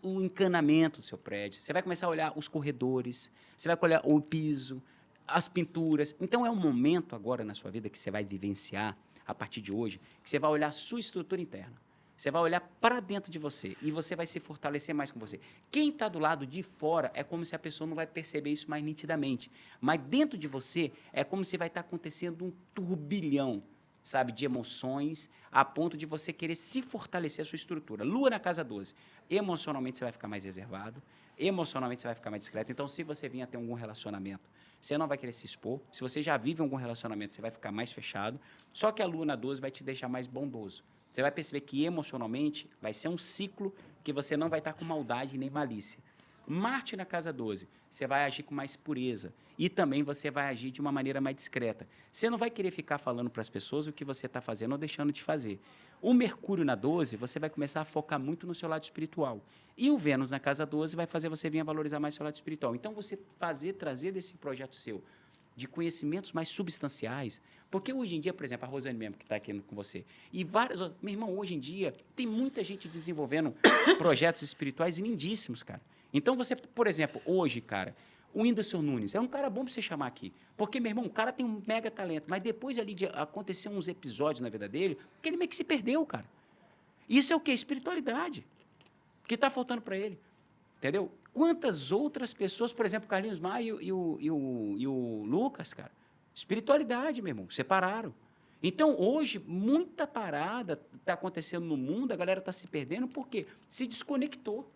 o encanamento do seu prédio. Você vai começar a olhar os corredores, você vai olhar o piso, as pinturas. Então é um momento agora na sua vida que você vai vivenciar, a partir de hoje, que você vai olhar a sua estrutura interna. Você vai olhar para dentro de você e você vai se fortalecer mais com você. Quem está do lado de fora é como se a pessoa não vai perceber isso mais nitidamente. Mas dentro de você é como se vai estar acontecendo um turbilhão, sabe, de emoções, a ponto de você querer se fortalecer a sua estrutura. Lua na casa 12. Emocionalmente você vai ficar mais reservado, emocionalmente você vai ficar mais discreto. Então, se você vir a ter algum relacionamento, você não vai querer se expor. Se você já vive algum relacionamento, você vai ficar mais fechado. Só que a Lua na 12 vai te deixar mais bondoso. Você vai perceber que emocionalmente vai ser um ciclo que você não vai estar com maldade nem malícia. Marte na casa 12, você vai agir com mais pureza e também você vai agir de uma maneira mais discreta. Você não vai querer ficar falando para as pessoas o que você está fazendo ou deixando de fazer. O Mercúrio na 12, você vai começar a focar muito no seu lado espiritual. E o Vênus na casa 12 vai fazer você vir a valorizar mais o seu lado espiritual. Então, você trazer desse projeto seu de conhecimentos mais substanciais, porque hoje em dia, por exemplo, a Rosane mesmo, que está aqui com você, e vários outros, meu irmão, hoje em dia, tem muita gente desenvolvendo projetos espirituais lindíssimos, cara. Então, você, por exemplo, hoje, cara, o Whindersson Nunes é um cara bom para você chamar aqui, porque, meu irmão, o cara tem um mega talento, mas depois ali de acontecer uns episódios na vida dele, que ele meio que se perdeu, cara. Isso é o quê? Espiritualidade, que está faltando para ele. Entendeu? Quantas outras pessoas, por exemplo, Carlinhos Maia e o Lucas, cara, espiritualidade, meu irmão, separaram. Então, hoje, muita parada está acontecendo no mundo, a galera está se perdendo, porque se desconectou,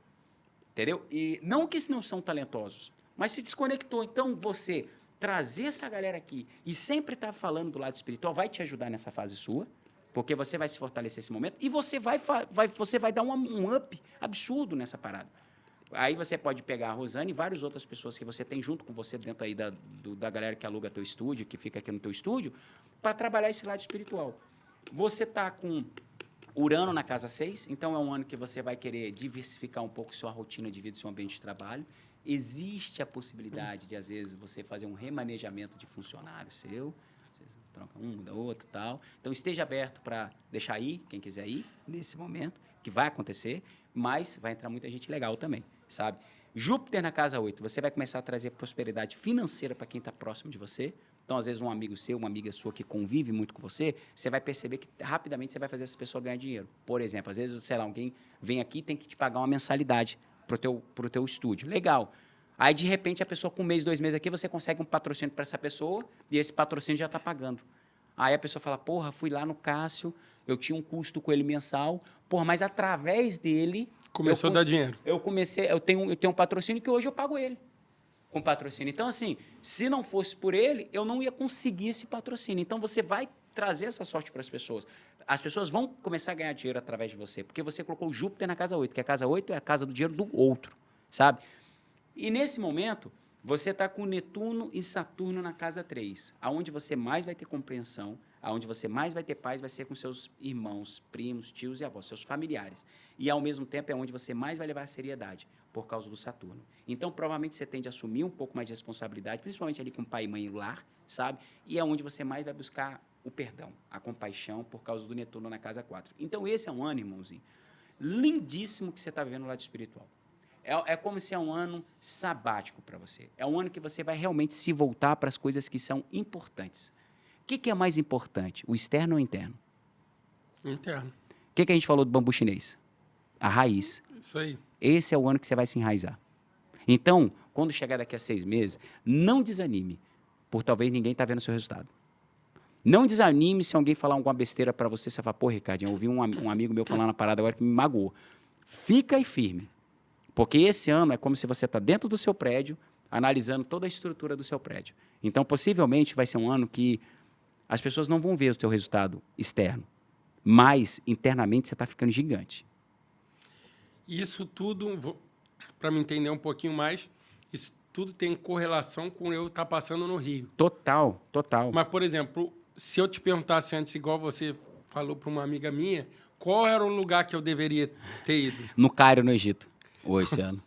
entendeu? E não que não são talentosos, mas se desconectou. Então, você trazer essa galera aqui e sempre estar falando do lado espiritual vai te ajudar nessa fase sua, porque você vai se fortalecer nesse momento e você vai dar um up absurdo nessa parada. Aí você pode pegar a Rosane e várias outras pessoas que você tem junto com você dentro aí da galera que aluga teu estúdio, que fica aqui no teu estúdio, para trabalhar esse lado espiritual. Você está com Urano na casa 6, então é um ano que você vai querer diversificar um pouco sua rotina de vida, seu ambiente de trabalho. Existe a possibilidade de, às vezes, você fazer um remanejamento de funcionário seu, você troca um, muda outro e tal. Então, esteja aberto para deixar ir, quem quiser ir, nesse momento, que vai acontecer, mas vai entrar muita gente legal também, sabe? Júpiter na casa 8, você vai começar a trazer prosperidade financeira para quem está próximo de você. Então, às vezes, um amigo seu, uma amiga sua que convive muito com você, você vai perceber que rapidamente você vai fazer essa pessoa ganhar dinheiro. Por exemplo, às vezes, sei lá, alguém vem aqui e tem que te pagar uma mensalidade pro teu estúdio. Legal. Aí, de repente, a pessoa com um mês, 2 meses aqui, você consegue um patrocínio para essa pessoa e esse patrocínio já está pagando. Aí a pessoa fala, porra, fui lá no Cássio, eu tinha um custo com ele mensal, porra, mas através dele... Começou a dar dinheiro. Eu tenho um patrocínio que hoje eu pago ele com patrocínio. Então, assim, se não fosse por ele, eu não ia conseguir esse patrocínio. Então, você vai trazer essa sorte para as pessoas. As pessoas vão começar a ganhar dinheiro através de você, porque você colocou Júpiter na casa 8, que a casa 8 é a casa do dinheiro do outro, sabe? E nesse momento, você está com Netuno e Saturno na casa 3, aonde você mais vai ter compreensão, aonde você mais vai ter paz, vai ser com seus irmãos, primos, tios e avós, seus familiares. E, ao mesmo tempo, é onde você mais vai levar a seriedade, por causa do Saturno. Então, provavelmente, você tende a assumir um pouco mais de responsabilidade, principalmente ali com pai, mãe e lar, sabe? E é onde você mais vai buscar o perdão, a compaixão, por causa do Netuno na casa 4. Então, esse é um ano, irmãozinho, lindíssimo que você está vivendo no lado espiritual. É como se é um ano sabático para você. É um ano que você vai realmente se voltar para as coisas que são importantes. O que é mais importante, o externo ou o interno? Interno. O que a gente falou do bambu chinês? A raiz. Isso aí. Esse é o ano que você vai se enraizar. Então, quando chegar daqui a 6 meses, não desanime, por talvez ninguém está vendo o seu resultado. Não desanime se alguém falar alguma besteira para você, você fala, pô, Ricardinho, eu ouvi um amigo meu falando uma parada agora que me magoou. Fica aí firme. Porque esse ano é como se você está dentro do seu prédio, analisando toda a estrutura do seu prédio. Então, possivelmente, vai ser um ano que as pessoas não vão ver o seu resultado externo, mas, internamente, você está ficando gigante. Isso tudo, para me entender um pouquinho mais, isso tudo tem correlação com eu estar passando no Rio. Total, total. Mas, por exemplo, se eu te perguntasse antes, igual você falou para uma amiga minha, qual era o lugar que eu deveria ter ido? No Cairo, no Egito, esse ano.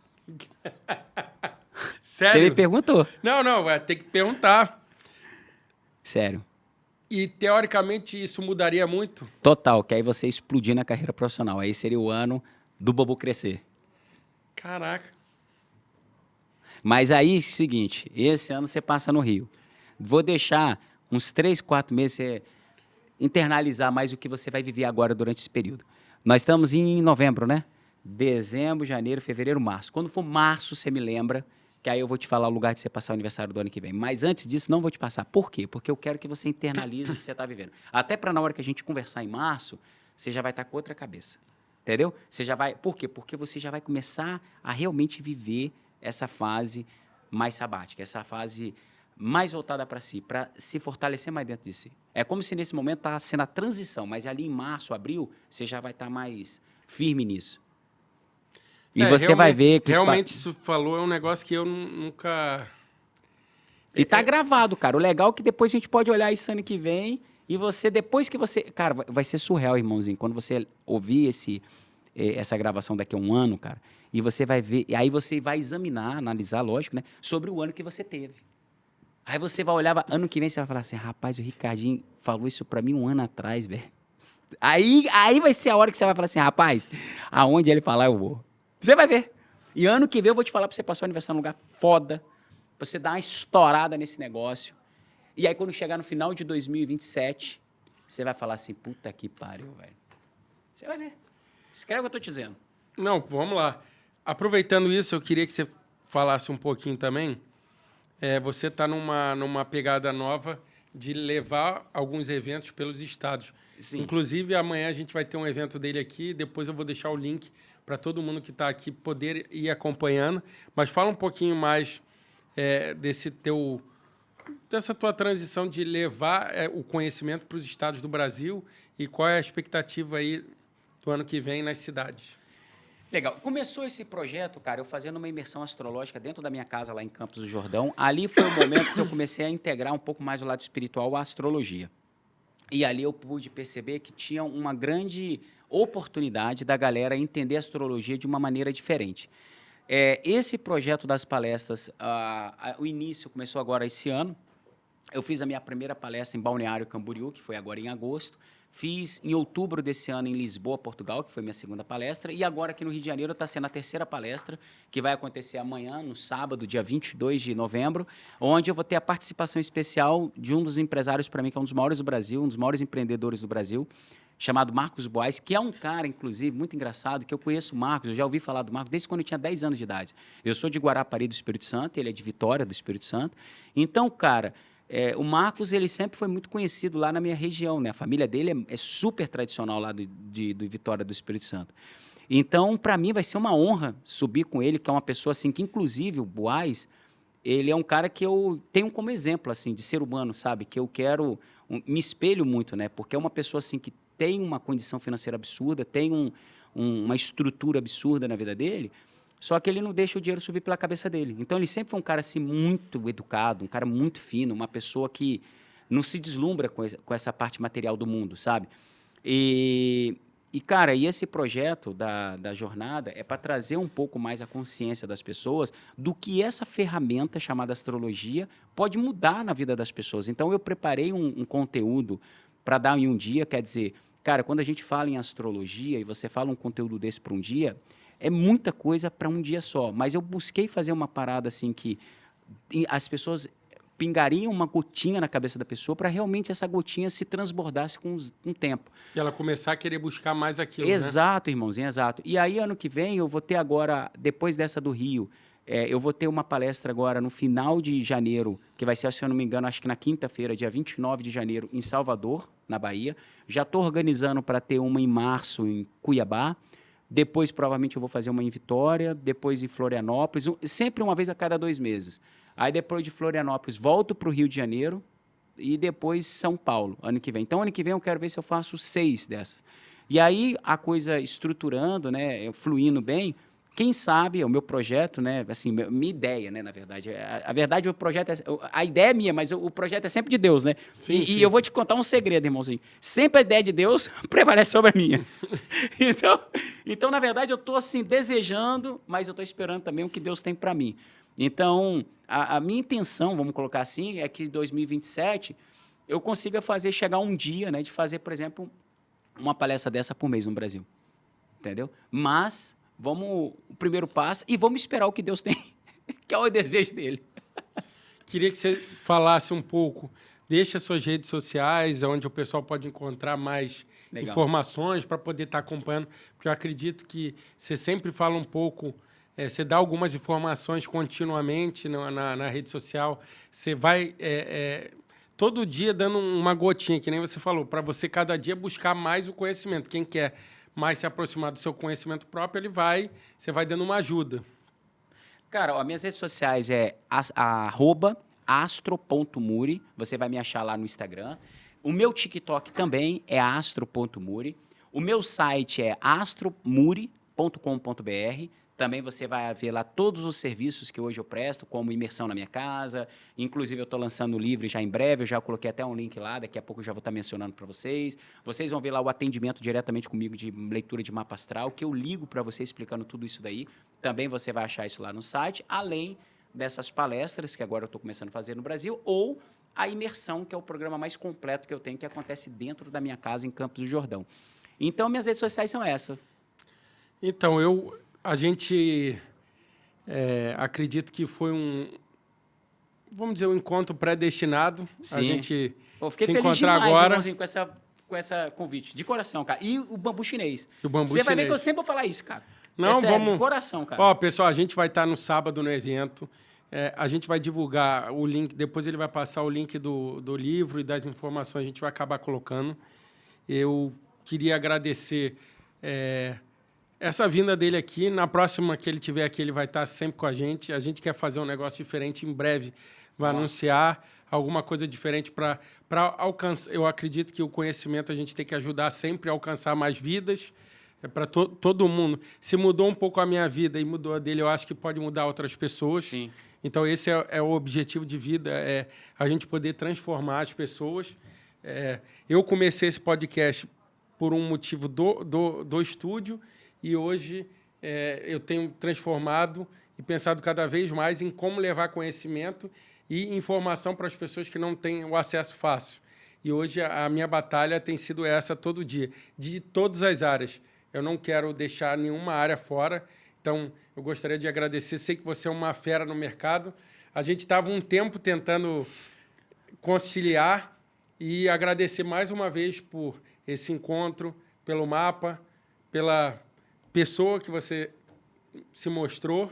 Sério? Você me perguntou. Não, vai ter que perguntar. Sério. E, teoricamente, isso mudaria muito? Total, que aí você explodir na carreira profissional. Aí seria o ano do bobo crescer. Caraca. Mas aí, seguinte, esse ano você passa no Rio. Vou deixar uns 3, 4 meses você internalizar mais o que você vai viver agora durante esse período. Nós estamos em novembro, né? Dezembro, janeiro, fevereiro, março. Quando for março, você me lembra, que aí eu vou te falar o lugar de você passar o aniversário do ano que vem. Mas antes disso, não vou te passar. Por quê? Porque eu quero que você internalize o que você está vivendo. Até para na hora que a gente conversar em março, você já vai estar com outra cabeça. Entendeu? Você já vai... Por quê? Porque você já vai começar a realmente viver essa fase mais sabática, essa fase mais voltada para si, para se fortalecer mais dentro de si. É como se nesse momento está sendo a transição, mas ali em março, abril, você já vai estar mais firme nisso. E você vai ver que... Realmente, isso falou é um negócio que eu nunca... E tá gravado, cara. O legal é que depois a gente pode olhar isso ano que vem e você, depois que você... Cara, vai ser surreal, irmãozinho, quando você ouvir essa gravação daqui a um ano, cara, e você vai ver... E aí você vai examinar, analisar, lógico, né? Sobre o ano que você teve. Aí você vai olhar, ano que vem você vai falar assim, rapaz, o Ricardinho falou isso pra mim um ano atrás, velho. Aí vai ser a hora que você vai falar assim, rapaz, aonde ele falar eu vou. Você vai ver. E ano que vem eu vou te falar pra você passar o aniversário num lugar foda, pra você dar uma estourada nesse negócio. E aí quando chegar no final de 2027, você vai falar assim, puta que pariu, velho. Você vai ver. Escreve o que eu tô te dizendo. Não, vamos lá. Aproveitando isso, eu queria que você falasse um pouquinho também. Você está numa pegada nova de levar alguns eventos pelos estados. Sim. Inclusive, amanhã a gente vai ter um evento dele aqui. Depois eu vou deixar o link para todo mundo que está aqui poder ir acompanhando. Mas fala um pouquinho mais dessa tua transição de levar o conhecimento para os estados do Brasil e qual é a expectativa aí do ano que vem nas cidades. Legal. Começou esse projeto, cara, eu fazendo uma imersão astrológica dentro da minha casa lá em Campos do Jordão. Ali foi o momento que eu comecei a integrar um pouco mais o lado espiritual à astrologia. E ali eu pude perceber que tinha uma grande oportunidade da galera entender a astrologia de uma maneira diferente. Esse projeto das palestras, o início começou agora esse ano. Eu fiz a minha primeira palestra em Balneário Camboriú, que foi agora em agosto. Fiz em outubro desse ano em Lisboa, Portugal, que foi minha segunda palestra. E agora aqui no Rio de Janeiro está sendo a terceira palestra, que vai acontecer amanhã, no sábado, dia 22 de novembro, onde eu vou ter a participação especial de um dos empresários, para mim, que é um dos maiores do Brasil, um dos maiores empreendedores do Brasil, chamado Marcos Boas, que é um cara, inclusive, muito engraçado, que eu conheço o Marcos, eu já ouvi falar do Marcos desde quando eu tinha 10 anos de idade. Eu sou de Guarapari do Espírito Santo, ele é de Vitória do Espírito Santo. Então, cara, o Marcos, ele sempre foi muito conhecido lá na minha região, né? A família dele é super tradicional lá do Vitória do Espírito Santo. Então, para mim, vai ser uma honra subir com ele, que é uma pessoa assim, que inclusive o Boas, ele é um cara que eu tenho como exemplo, assim, de ser humano, sabe? Que eu quero, me espelho muito, né? Porque é uma pessoa assim que tem uma condição financeira absurda, tem uma estrutura absurda na vida dele, só que ele não deixa o dinheiro subir pela cabeça dele. Então, ele sempre foi um cara assim, muito educado, um cara muito fino, uma pessoa que não se deslumbra com essa parte material do mundo, sabe? Cara, esse projeto da jornada é para trazer um pouco mais a consciência das pessoas do que essa ferramenta chamada astrologia pode mudar na vida das pessoas. Então, eu preparei um conteúdo para dar em um dia, quer dizer, cara, quando a gente fala em astrologia e você fala um conteúdo desse para um dia, é muita coisa para um dia só. Mas eu busquei fazer uma parada assim que as pessoas pingariam uma gotinha na cabeça da pessoa para realmente essa gotinha se transbordasse com um tempo. E ela começar a querer buscar mais aquilo, Exato, né? Irmãozinho, exato. E aí, ano que vem, eu vou ter agora, depois dessa do Rio, eu vou ter uma palestra agora no final de janeiro, que vai ser, se eu não me engano, acho que na quinta-feira, dia 29 de janeiro, em Salvador, na Bahia. Já estou organizando para ter uma em março, em Cuiabá. Depois, provavelmente, eu vou fazer uma em Vitória, depois em Florianópolis, sempre uma vez a cada 2 meses. Aí, depois de Florianópolis, volto para o Rio de Janeiro e depois São Paulo, ano que vem. Então, ano que vem, eu quero ver se eu faço 6 dessas. E aí, a coisa estruturando, né, fluindo bem, quem sabe, o meu projeto, né, assim, minha ideia, né, na verdade. A verdade, o projeto a ideia é minha, mas o projeto é sempre de Deus, né? Sim, e eu vou te contar um segredo, irmãozinho. Sempre a ideia de Deus prevalece sobre a minha. Então, na verdade, eu estou assim, desejando, mas eu estou esperando também o que Deus tem para mim. Então, a minha intenção, vamos colocar assim, é que em 2027 eu consiga chegar um dia, né, de fazer, por exemplo, uma palestra dessa por mês no Brasil. Entendeu? Mas vamos o primeiro passo e vamos esperar o que Deus tem, que é o desejo dele. Queria que você falasse um pouco, deixa suas redes sociais, onde o pessoal pode encontrar mais informações para poder estar acompanhando, porque eu acredito que você sempre fala um pouco, você dá algumas informações continuamente na rede social, você vai todo dia dando uma gotinha, que nem você falou, para você cada dia buscar mais o conhecimento. Quem quer mais se aproximar do seu conhecimento próprio, você vai dando uma ajuda. Cara, as minhas redes sociais é @astro.muri, você vai me achar lá no Instagram. O meu TikTok também é astro.muri. O meu site é astromuri.com.br. Também você vai ver lá todos os serviços que hoje eu presto, como imersão na minha casa. Inclusive, eu estou lançando o livro já em breve, eu já coloquei até um link lá, daqui a pouco eu já vou estar mencionando para vocês. Vocês vão ver lá o atendimento diretamente comigo de leitura de mapa astral, que eu ligo para você explicando tudo isso daí. Também você vai achar isso lá no site, além dessas palestras que agora eu estou começando a fazer no Brasil, ou a imersão, que é o programa mais completo que eu tenho, que acontece dentro da minha casa, em Campos do Jordão. Então, minhas redes sociais são essas. Então, a gente acredita que foi vamos dizer, um encontro predestinado. Sim. A gente fiquei se feliz encontrar demais, agora. Irmãozinho, com essa convite. De coração, cara. E o bambu chinês. Você vai ver que eu sempre vou falar isso, cara. Não, sério, de coração, cara. Ó, pessoal, a gente vai estar no sábado no evento. A gente vai divulgar o link, depois ele vai passar o link do livro e das informações, a gente vai acabar colocando. Eu queria agradecer essa vinda dele aqui. Na próxima que ele tiver aqui, ele vai estar sempre com a gente. A gente quer fazer um negócio diferente. Em breve vai anunciar alguma coisa diferente para alcançar. Eu acredito que o conhecimento a gente tem que ajudar sempre a alcançar mais vidas. Para todo mundo. Se mudou um pouco a minha vida e mudou a dele, eu acho que pode mudar outras pessoas. Sim. Então, esse é o objetivo de vida, é a gente poder transformar as pessoas. Eu comecei esse podcast por um motivo do estúdio e hoje eu tenho transformado e pensado cada vez mais em como levar conhecimento e informação para as pessoas que não têm o acesso fácil. E hoje a minha batalha tem sido essa todo dia, de todas as áreas. Eu não quero deixar nenhuma área fora. Então, eu gostaria de agradecer. Sei que você é uma fera no mercado. A gente estava um tempo tentando conciliar e agradecer mais uma vez por esse encontro, pelo mapa, pela pessoa que você se mostrou,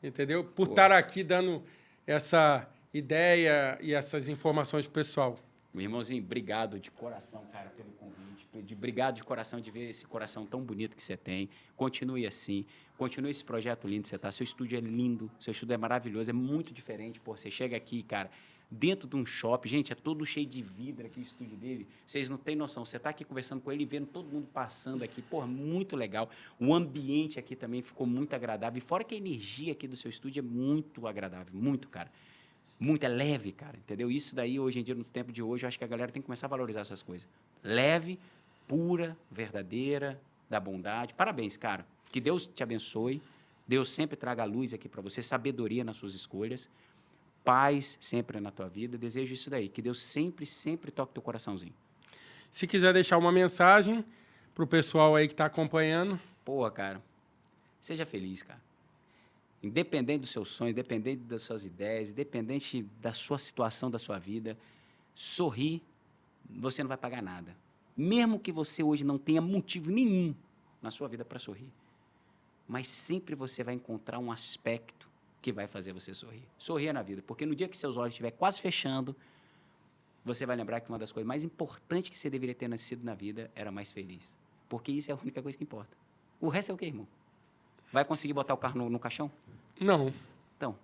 entendeu? Por estar aqui dando essa ideia e essas informações pro pessoal. Meu irmãozinho, obrigado de coração, cara, pelo convite. Obrigado de coração de ver esse coração tão bonito que você tem. Continue assim. Continue esse projeto lindo que você está. Seu estúdio é lindo, seu estúdio é maravilhoso, é muito diferente. Pô, você chega aqui, cara, dentro de um shopping, gente, é todo cheio de vidro aqui o estúdio dele. Vocês não têm noção. Você está aqui conversando com ele, vendo todo mundo passando aqui. Pô, muito legal. O ambiente aqui também ficou muito agradável. E fora que a energia aqui do seu estúdio é muito agradável, muito, cara. Muito, é leve, cara, entendeu? Isso daí, hoje em dia, no tempo de hoje, eu acho que a galera tem que começar a valorizar essas coisas. Leve, pura, verdadeira, da bondade. Parabéns, cara. Que Deus te abençoe. Deus sempre traga a luz aqui para você, sabedoria nas suas escolhas, paz sempre na tua vida. Desejo isso daí. Que Deus sempre, sempre toque teu coraçãozinho. Se quiser deixar uma mensagem para o pessoal aí que está acompanhando. Porra, cara, seja feliz, cara. Independente dos seus sonhos, independente das suas ideias, independente da sua situação, da sua vida, sorrir, você não vai pagar nada. Mesmo que você hoje não tenha motivo nenhum na sua vida para sorrir, mas sempre você vai encontrar um aspecto que vai fazer você sorrir. Sorria na vida, porque no dia que seus olhos estiverem quase fechando, você vai lembrar que uma das coisas mais importantes que você deveria ter nascido na vida era mais feliz. Porque isso é a única coisa que importa. O resto é o quê, irmão? Vai conseguir botar o carro no caixão? Não. Então,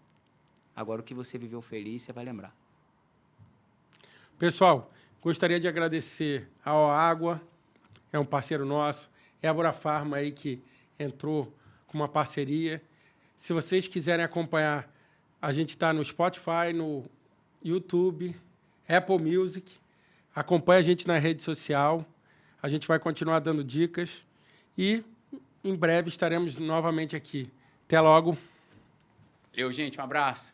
agora o que você viveu feliz, você vai lembrar. Pessoal, gostaria de agradecer ao Água, é um parceiro nosso, Évora Farma aí que entrou com uma parceria. Se vocês quiserem acompanhar, a gente está no Spotify, no YouTube, Apple Music. Acompanhe a gente na rede social. A gente vai continuar dando dicas e em breve estaremos novamente aqui. Até logo. Valeu, gente. Um abraço.